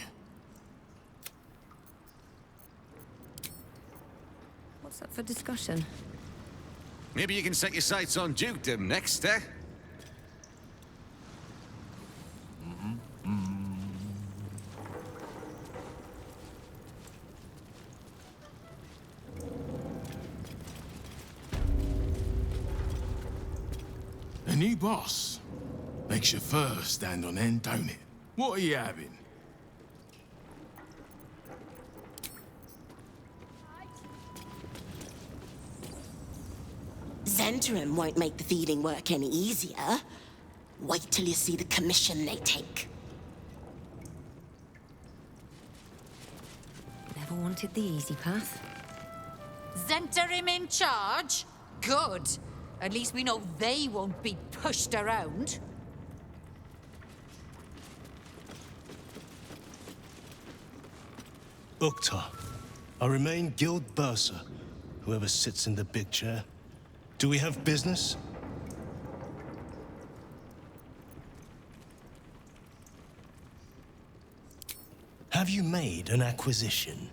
What's up for discussion? Maybe you can set your sights on dukedom next, eh? A new boss. Makes your fur stand on end, don't it? What are you having? Zentarim won't make the feeding work any easier. Wait till you see the commission they take. Never wanted the easy path. Zentarim in charge? Good. At least we know they won't be pushed around. Uktar. I remain Guild Bursar, whoever sits in the big chair. Do we have business? Have you made an acquisition?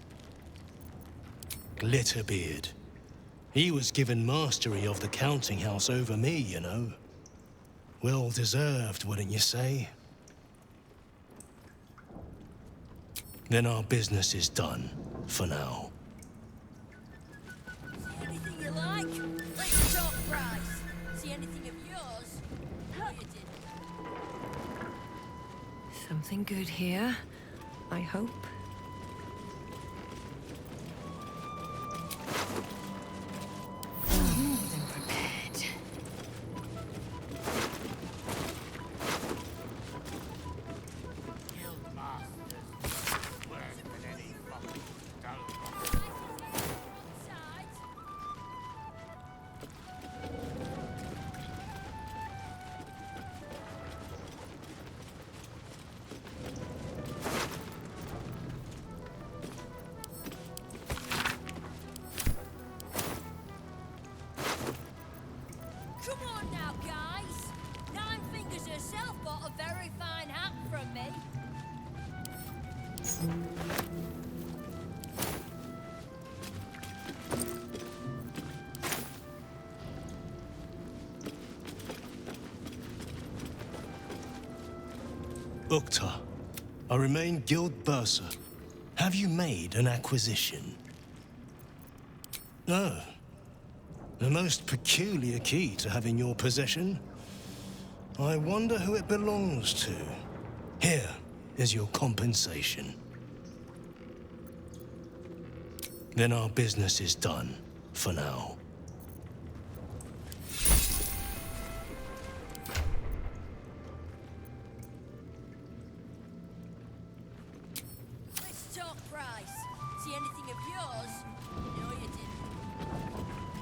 Glitterbeard. He was given mastery of the counting house over me, you know. Well deserved, wouldn't you say? Then our business is done, for now. See anything you like? Let's talk price. See anything of yours? No, you didn't. Something good here, I hope. More than prepared. Come on now, guys. Nine Fingers herself bought a very fine hat from me. Ukta, I remain Guild Bursar. Have you made an acquisition? No. A most peculiar key to have in your possession. I wonder who it belongs to. Here is your compensation. Then our business is done, for now. Let's talk price. See anything of yours? No, you didn't.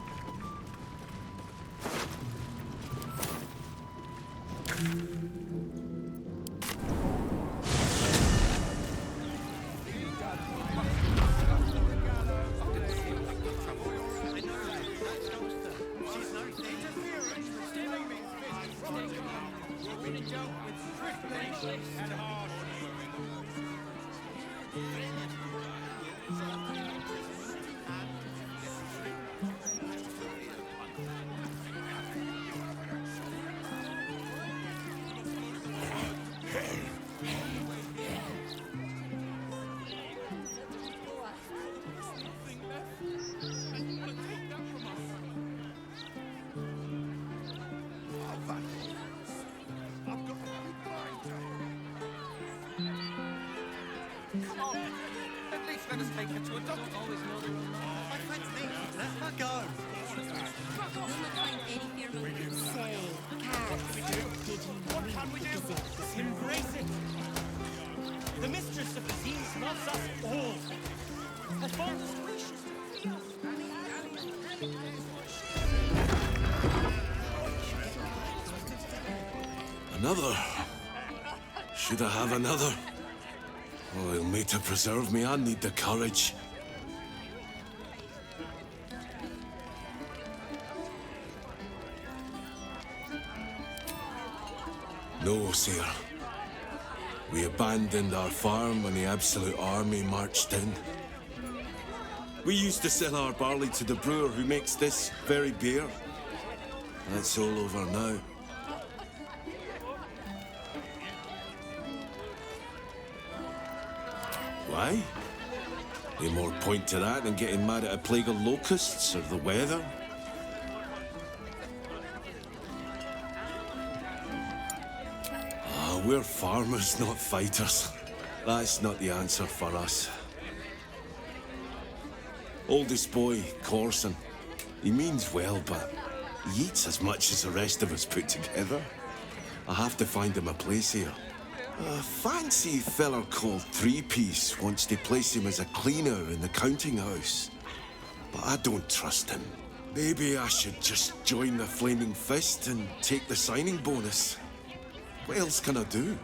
Come on. At least let us take her to a doctor. Always know the my friend's name. Let her go. Say, What can we do? Embrace it. The mistress of the seas loves us all. As far as wishes to free Another? Should I have another? Oh, he'll need to preserve me. I need the courage. No, sir. We abandoned our farm when the Absolute Army marched in. We used to sell our barley to the brewer who makes this very beer. That's all over now. Why? Any more point to that than getting mad at a plague of locusts or the weather? Ah, we're farmers, not fighters. That's not the answer for us. Oldest boy, Corson. He means well, but he eats as much as the rest of us put together. I have to find him a place here. A fancy feller called Three-Piece wants to place him as a cleaner in the counting house. But I don't trust him. Maybe I should just join the Flaming Fist and take the signing bonus. What else can I do?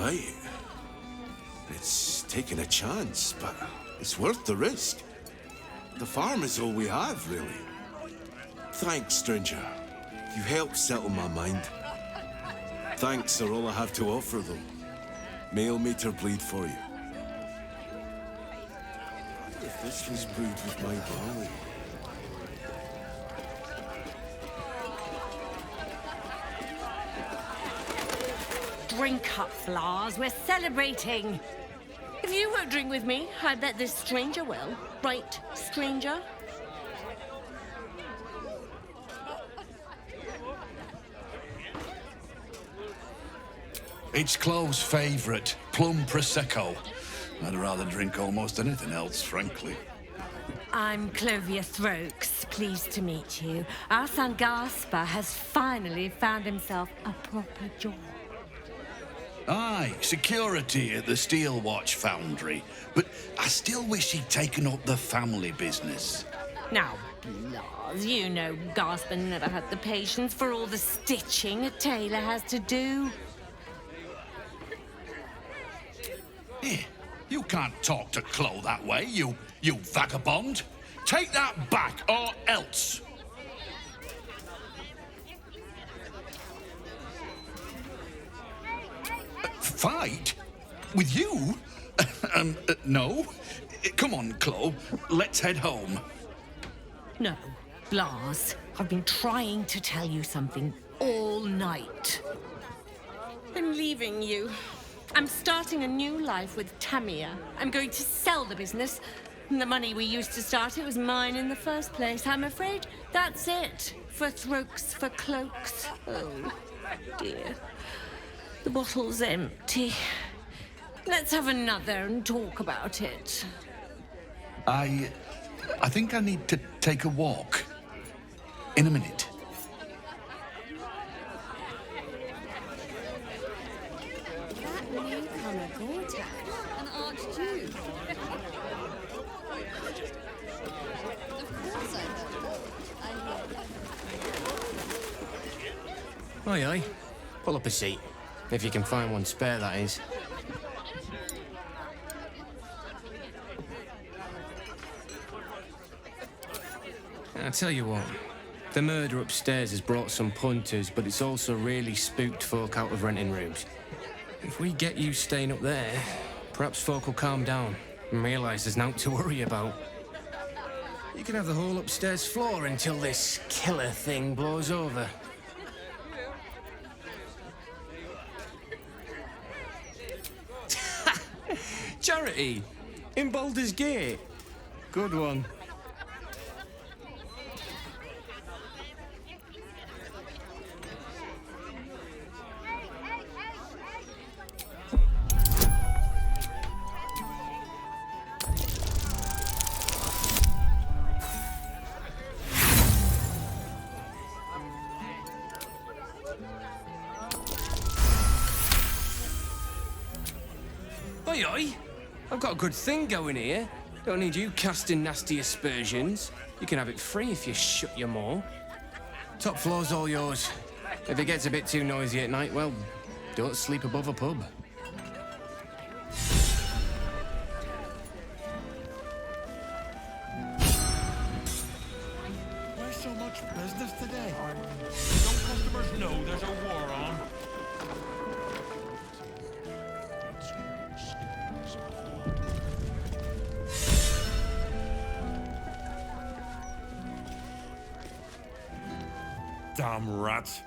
right. It's taking a chance, but it's worth the risk. The farm is all we have, really. Thanks, stranger. You helped settle my mind. Thanks are all I have to offer, though. Mail meter bleed for you. If this was brewed with my barley. Drink up, Lars. We're celebrating. If you won't drink with me, I bet this stranger will. Right, stranger? It's Chloe's favourite, plum prosecco. I'd rather drink almost anything else, frankly. I'm Clovia Throaks. Pleased to meet you. Our son Gaspar has finally found himself a proper job. Aye, security at the Steel Watch Foundry. But I still wish he'd taken up the family business. Now, Lars, you know Gaspar never had the patience for all the stitching a tailor has to do. You can't talk to Chloe that way, you vagabond. Take that back, or else. Fight? With you? No. Come on, Chloe. Let's head home. No, Lars, I've been trying to tell you something all night. I'm leaving you. I'm starting a new life with Tamia. I'm going to sell the business. The money we used to start it was mine in the first place. I'm afraid that's it. For Throaks, for cloaks. Oh, dear. The bottle's empty. Let's have another and talk about it. I think I need to take a walk. In a minute. That newcomer Gortak, an archduke. Of course I know. Aye, aye. Pull up a seat. If you can find one spare, that is. I'll tell you what. The murder upstairs has brought some punters, but it's also really spooked folk out of renting rooms. If we get you staying up there, perhaps folk will calm down and realise there's nothing to worry about. You can have the whole upstairs floor until this killer thing blows over. Charity! In Baldur's Gate. Good one. Oi, oi! I've got a good thing going here. Don't need you casting nasty aspersions. You can have it free if you shut your maw. Top floor's all yours. If it gets a bit too noisy at night, well, don't sleep above a pub. Why so much business today? Don't customers know there's a war on? Damn rats.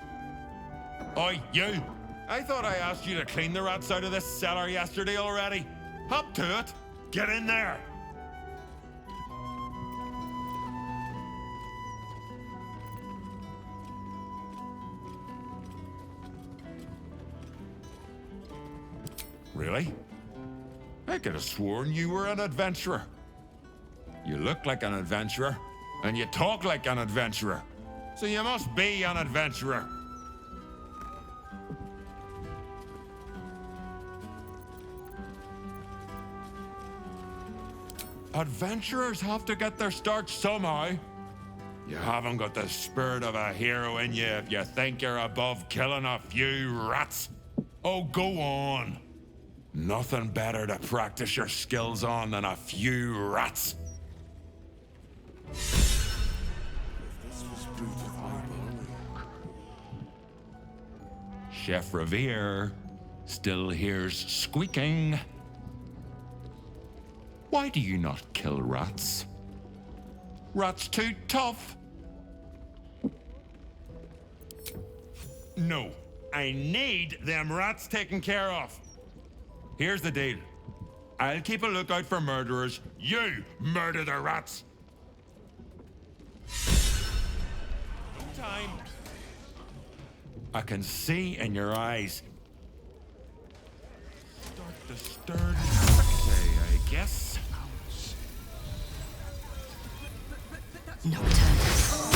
Oi, you! I thought I asked you to clean the rats out of this cellar yesterday already. Up to it! Get in there! Really? I could have sworn you were an adventurer. You look like an adventurer, and you talk like an adventurer. So you must be an adventurer. Adventurers have to get their start somehow. You haven't got the spirit of a hero in you if you think you're above killing a few rats. Oh, go on. Nothing better to practice your skills on than a few rats. Chef Revere still hears squeaking. Why do you not kill rats? Rats too tough. No, I need them rats taken care of. Here's the deal. I'll keep a lookout for murderers. You murder the rats. No time. I can see in your eyes. Start the stern say, I guess. Nocturnus.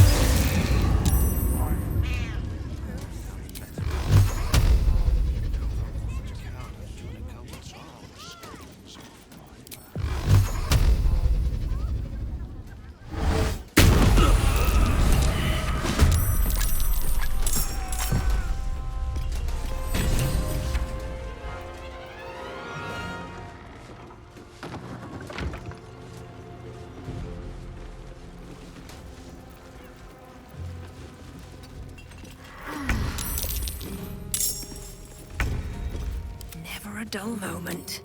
Never a dull moment.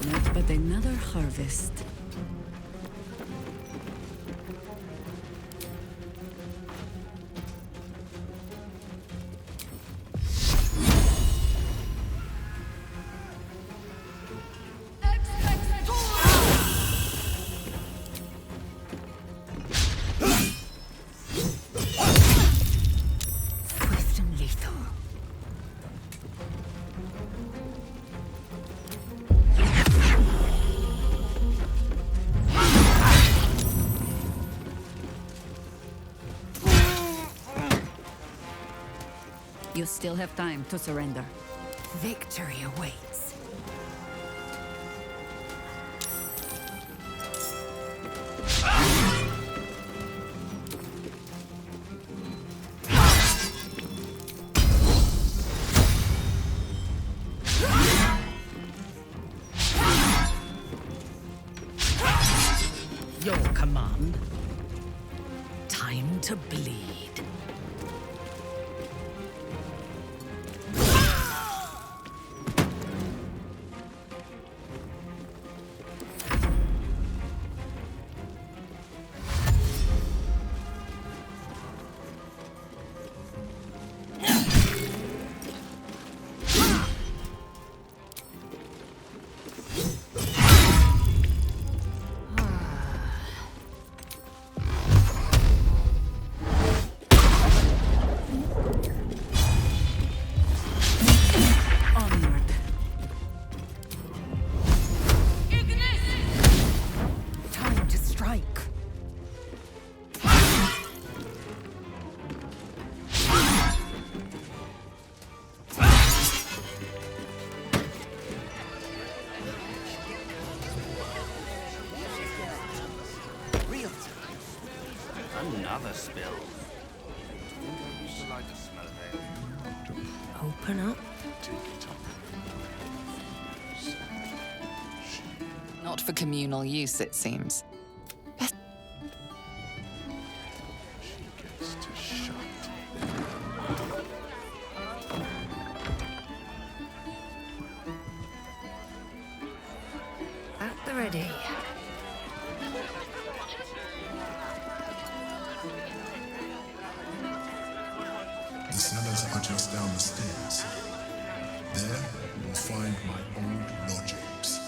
Not but another harvest. Swift and lethal. You still have time to surrender. Victory awaits. Your command. Time to bleed. Time to strike. Real time. Another spill. I like the smell of it. Open up. Not for communal use, it seems. At the ready. The cellars are just down the stairs. There, you'll find my old lodgings.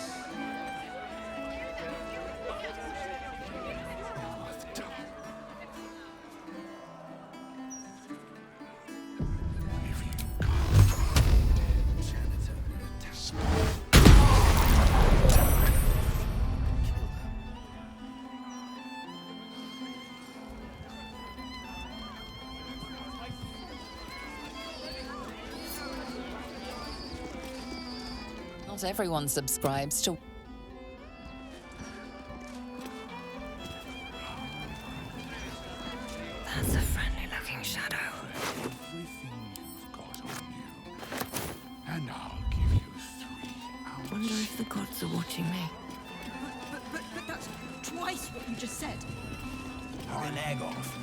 Not everyone subscribes to... That's a friendly looking shadow. Everything you've got on you. The gods are watching me. But that's twice what you just said. Oh, leg off.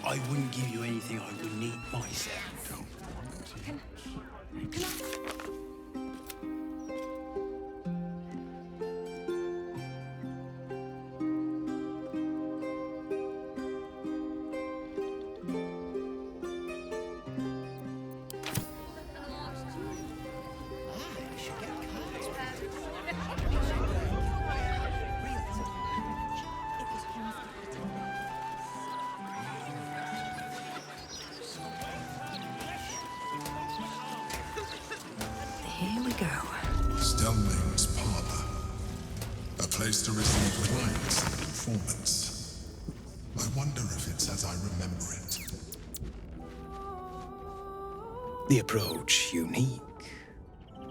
I wouldn't give you anything I wouldn't eat myself. Here we go. Stelmane's parlor. A place to receive clients and informants. I wonder if it's as I remember it. The approach unique.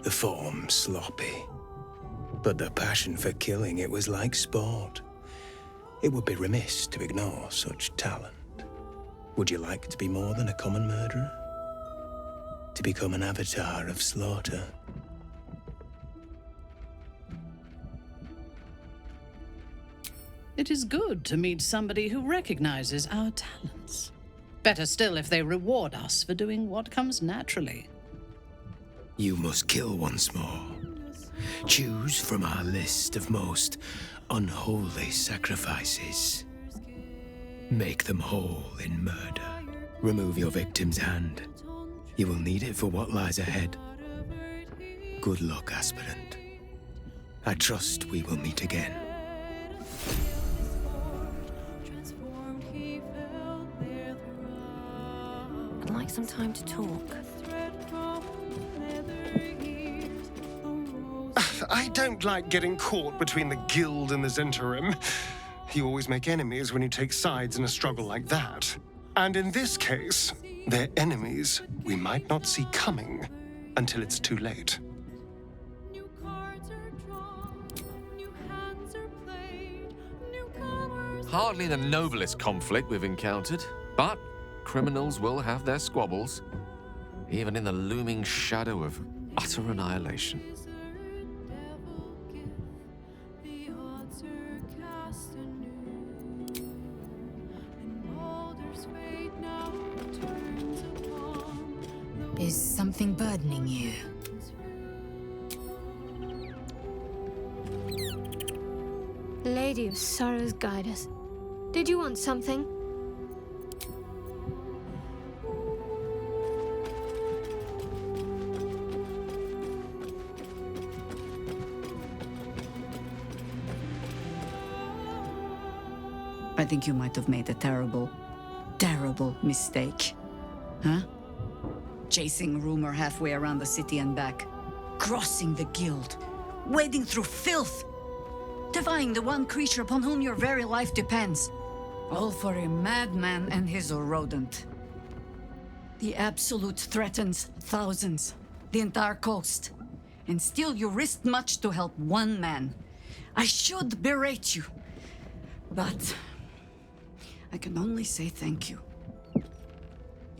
The form sloppy. But the passion for killing it was like sport. It would be remiss to ignore such talent. Would you like to be more than a common murderer? To become an avatar of slaughter? It is good to meet somebody who recognizes our talents. Better still if they reward us for doing what comes naturally. You must kill once more. Choose from our list of most unholy sacrifices. Make them whole in murder. Remove your victim's hand. You will need it for what lies ahead. Good luck, aspirant. I trust we will meet again. I'd like some time to talk. I don't like getting caught between the Guild and the Zentarim. You always make enemies when you take sides in a struggle like that. And in this case, they're enemies we might not see coming until it's too late. Hardly the noblest conflict we've encountered, but criminals will have their squabbles, even in the looming shadow of utter annihilation. Is something burdening you? Lady of Sorrows, guide us. Did you want something? I think you might have made a terrible, terrible mistake. Huh? Chasing rumor halfway around the city and back. Crossing the guild. Wading through filth. Defying the one creature upon whom your very life depends. All for a madman and his rodent. The Absolute threatens thousands. The entire coast. And still you risked much to help one man. I should berate you. But I can only say thank you.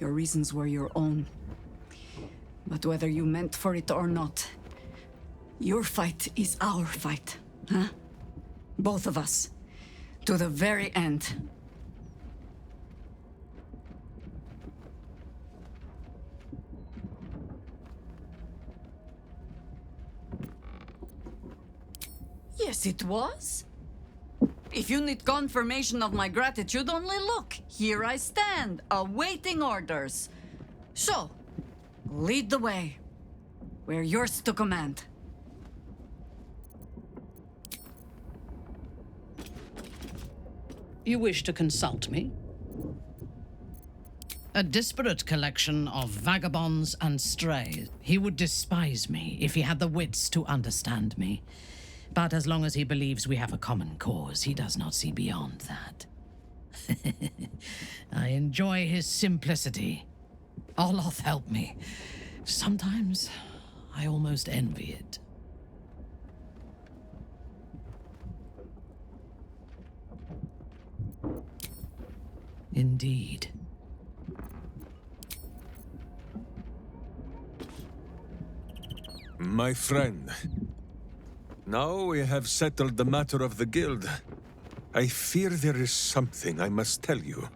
Your reasons were your own. But whether you meant for it or not, your fight is our fight, huh? Both of us. To the very end. Yes, it was. If you need confirmation of my gratitude, only look. Here I stand, awaiting orders. So, lead the way. We're yours to command. You wish to consult me? A disparate collection of vagabonds and strays. He would despise me if he had the wits to understand me. But as long as he believes we have a common cause, he does not see beyond that. I enjoy his simplicity. Oloth help me. Sometimes I almost envy it. Indeed. My friend, Now we have settled the matter of the guild. I fear there is something I must tell you.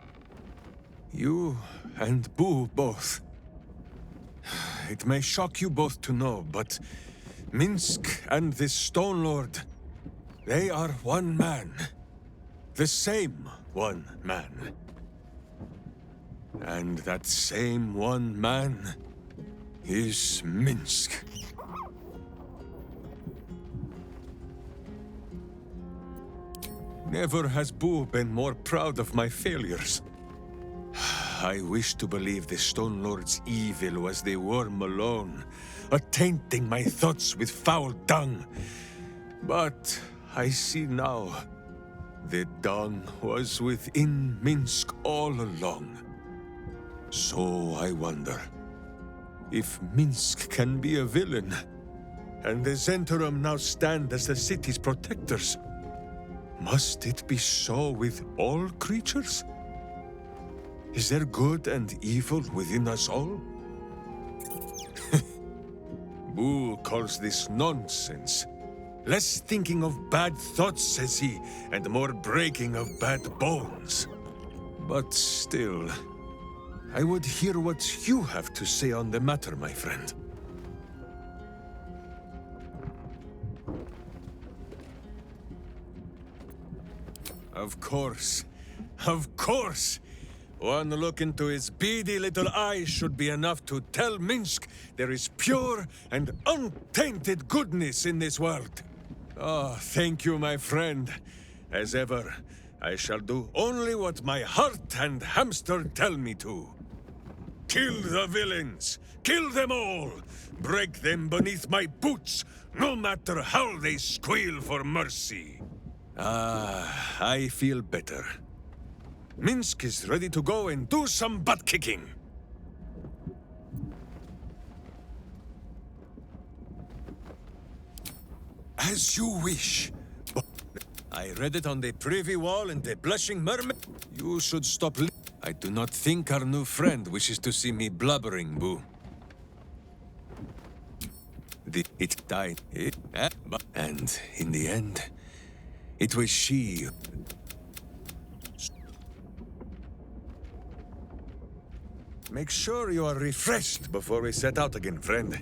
You and Boo both. It may shock you both to know, but Minsk and this Stone Lord, they are one man. The same one man. And that same one man is Minsk. Never has Boo been more proud of my failures. I wish to believe the Stone Lord's evil was the worm alone, tainting my thoughts with foul dung. But I see now, the dung was within Minsk all along. So I wonder, if Minsk can be a villain, and the Zhentarim now stand as the city's protectors, must it be so with all creatures? Is there good and evil within us all? Boo calls this nonsense. Less thinking of bad thoughts, says he, and more breaking of bad bones. But still, I would hear what you have to say on the matter, my friend. Of course. Of course! One look into his beady little eyes should be enough to tell Minsk there is pure and untainted goodness in this world. Oh, thank you, my friend. As ever, I shall do only what my heart and hamster tell me to. Kill the villains! Kill them all! Break them beneath my boots, no matter how they squeal for mercy. Ah, I feel better. Minsk is ready to go and do some butt-kicking. As you wish. I read it on the privy wall in the Blushing Mermaid. You should stop. I do not think our new friend wishes to see me blubbering, Boo. It died. And in the end, it was she. Make sure you are refreshed before we set out again, friend.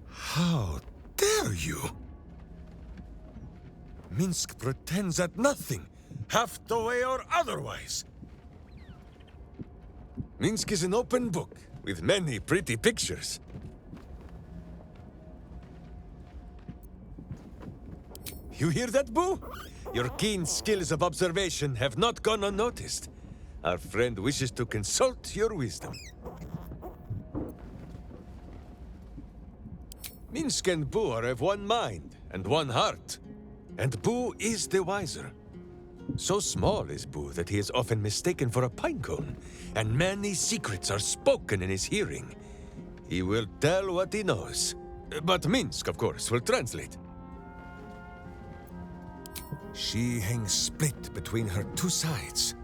How dare you? Minsk pretends at nothing, half the way or otherwise. Minsk is an open book, with many pretty pictures. You hear that, Boo? Your keen skills of observation have not gone unnoticed. Our friend wishes to consult your wisdom. Minsk and Boo are of one mind and one heart. And Boo is the wiser. So small is Boo that he is often mistaken for a pinecone, and many secrets are spoken in his hearing. He will tell what he knows. But Minsk, of course, will translate. She hangs split between her two sides,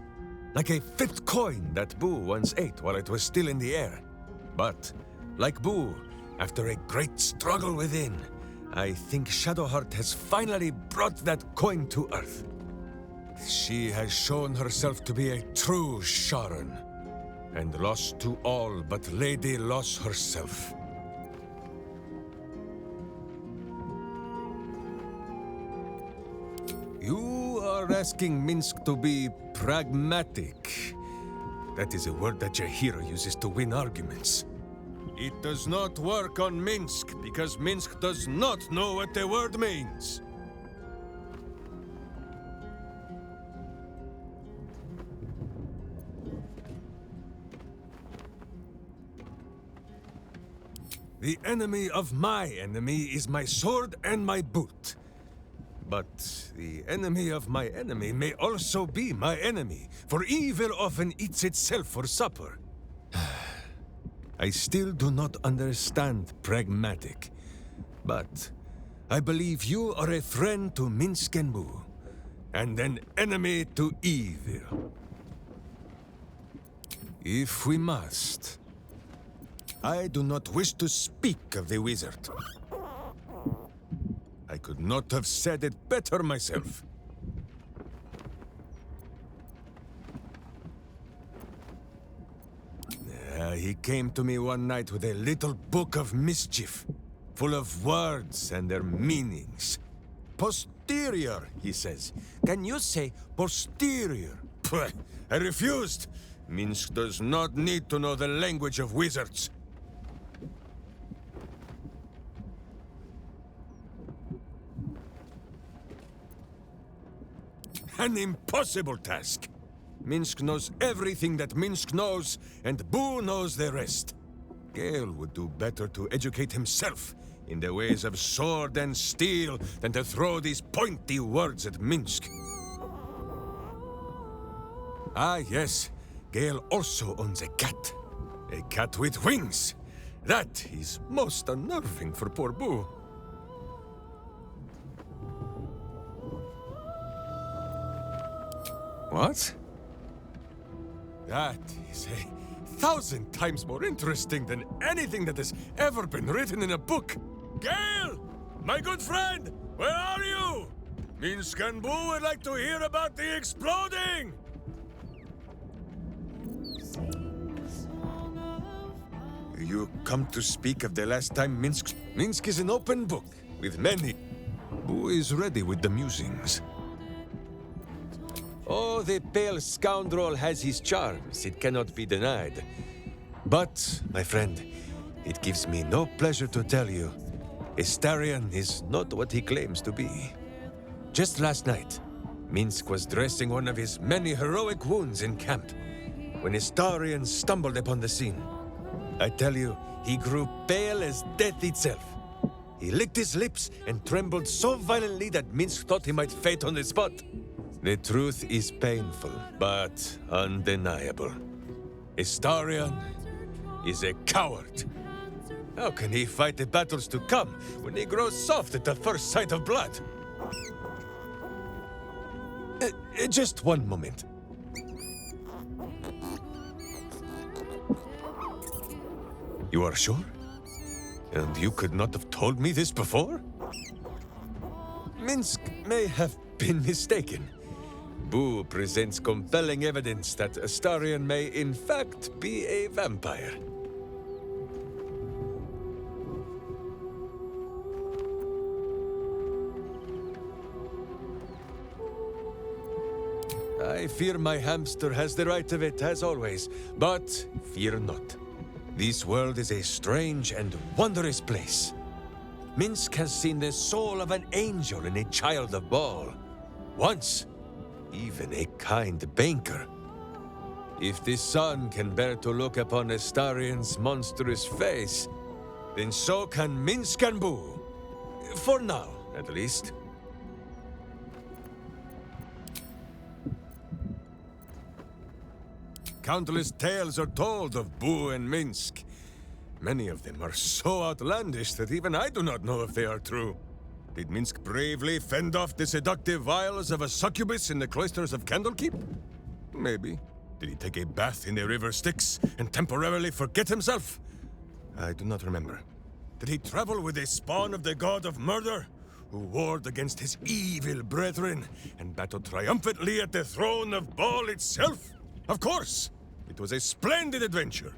like a flipped coin that Boo once ate while it was still in the air. But, like Boo, after a great struggle within, I think Shadowheart has finally brought that coin to Earth. She has shown herself to be a true Sharon, and lost to all but Lady Loss herself. You are asking Minsk to be pragmatic. That is a word that Jaheira uses to win arguments. It does not work on Minsk, because Minsk does not know what the word means. The enemy of my enemy is my sword and my boot. But the enemy of my enemy may also be my enemy, for evil often eats itself for supper. I still do not understand pragmatic, but I believe you are a friend to Minsk and Boo, and an enemy to evil. If we must, I do not wish to speak of the wizard. I could not have said it better myself. He came to me one night with a little book of mischief, full of words and their meanings. Posterior, he says. Can you say posterior? Pwah, I refused. Minsk does not need to know the language of wizards. An impossible task. Minsk knows everything that Minsk knows, and Boo knows the rest. Gale would do better to educate himself in the ways of sword and steel than to throw these pointy words at Minsk. Ah, yes. Gale also owns a cat. A cat with wings. That is most unnerving for poor Boo. What? That is 1,000 times more interesting than anything that has ever been written in a book. Gale! My good friend! Where are you? Minsk and Boo would like to hear about the exploding! You come to speak of the last time Minsk... Minsk is an open book, with many. Boo is ready with the musings. Oh, the pale scoundrel has his charms, it cannot be denied. But, my friend, it gives me no pleasure to tell you, Astarion is not what he claims to be. Just last night, Minsk was dressing one of his many heroic wounds in camp, when Astarion stumbled upon the scene. I tell you, he grew pale as death itself. He licked his lips and trembled so violently that Minsk thought he might faint on the spot. The truth is painful, but undeniable. Astarion is a coward. How can he fight the battles to come when he grows soft at the first sight of blood? Just one moment. You are sure? And you could not have told me this before? Minsk may have been mistaken. Boo presents compelling evidence that Astarion may in fact be a vampire. I fear my hamster has the right of it, as always, but fear not. This world is a strange and wondrous place. Minsk has seen the soul of an angel in a child of Baal. Once, even a kind banker. If the sun can bear to look upon Astarion's monstrous face, then so can Minsk and Boo. For now, at least. Countless tales are told of Boo and Minsk. Many of them are so outlandish that even I do not know if they are true. Did Minsk bravely fend off the seductive vials of a succubus in the cloisters of Candlekeep? Maybe. Did he take a bath in the river Styx and temporarily forget himself? I do not remember. Did he travel with a spawn of the god of murder, who warred against his evil brethren and battled triumphantly at the throne of Baal itself? Of course! It was a splendid adventure.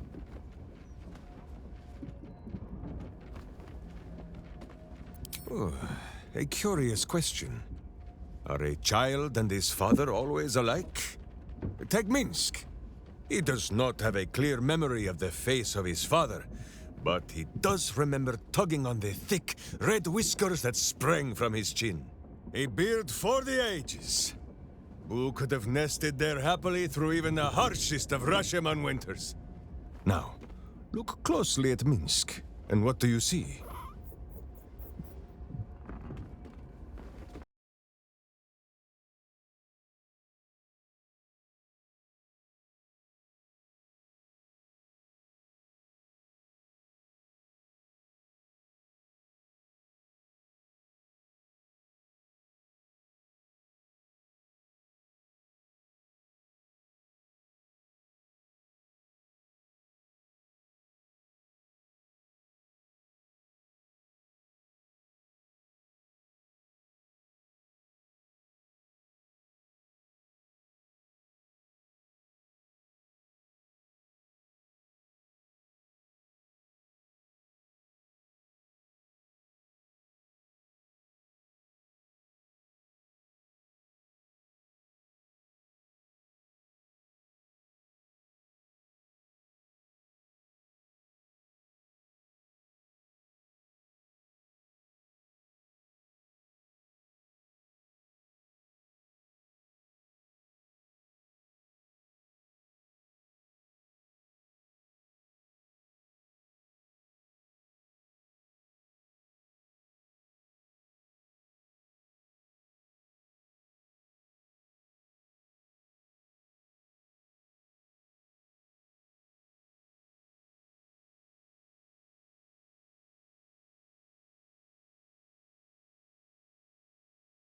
Oh, a curious question. Are a child and his father always alike? Take Minsk. He does not have a clear memory of the face of his father, but he does remember tugging on the thick, red whiskers that sprang from his chin. A beard for the ages. Boo could have nested there happily through even the harshest of Rashomon winters. Now, look closely at Minsk, and what do you see?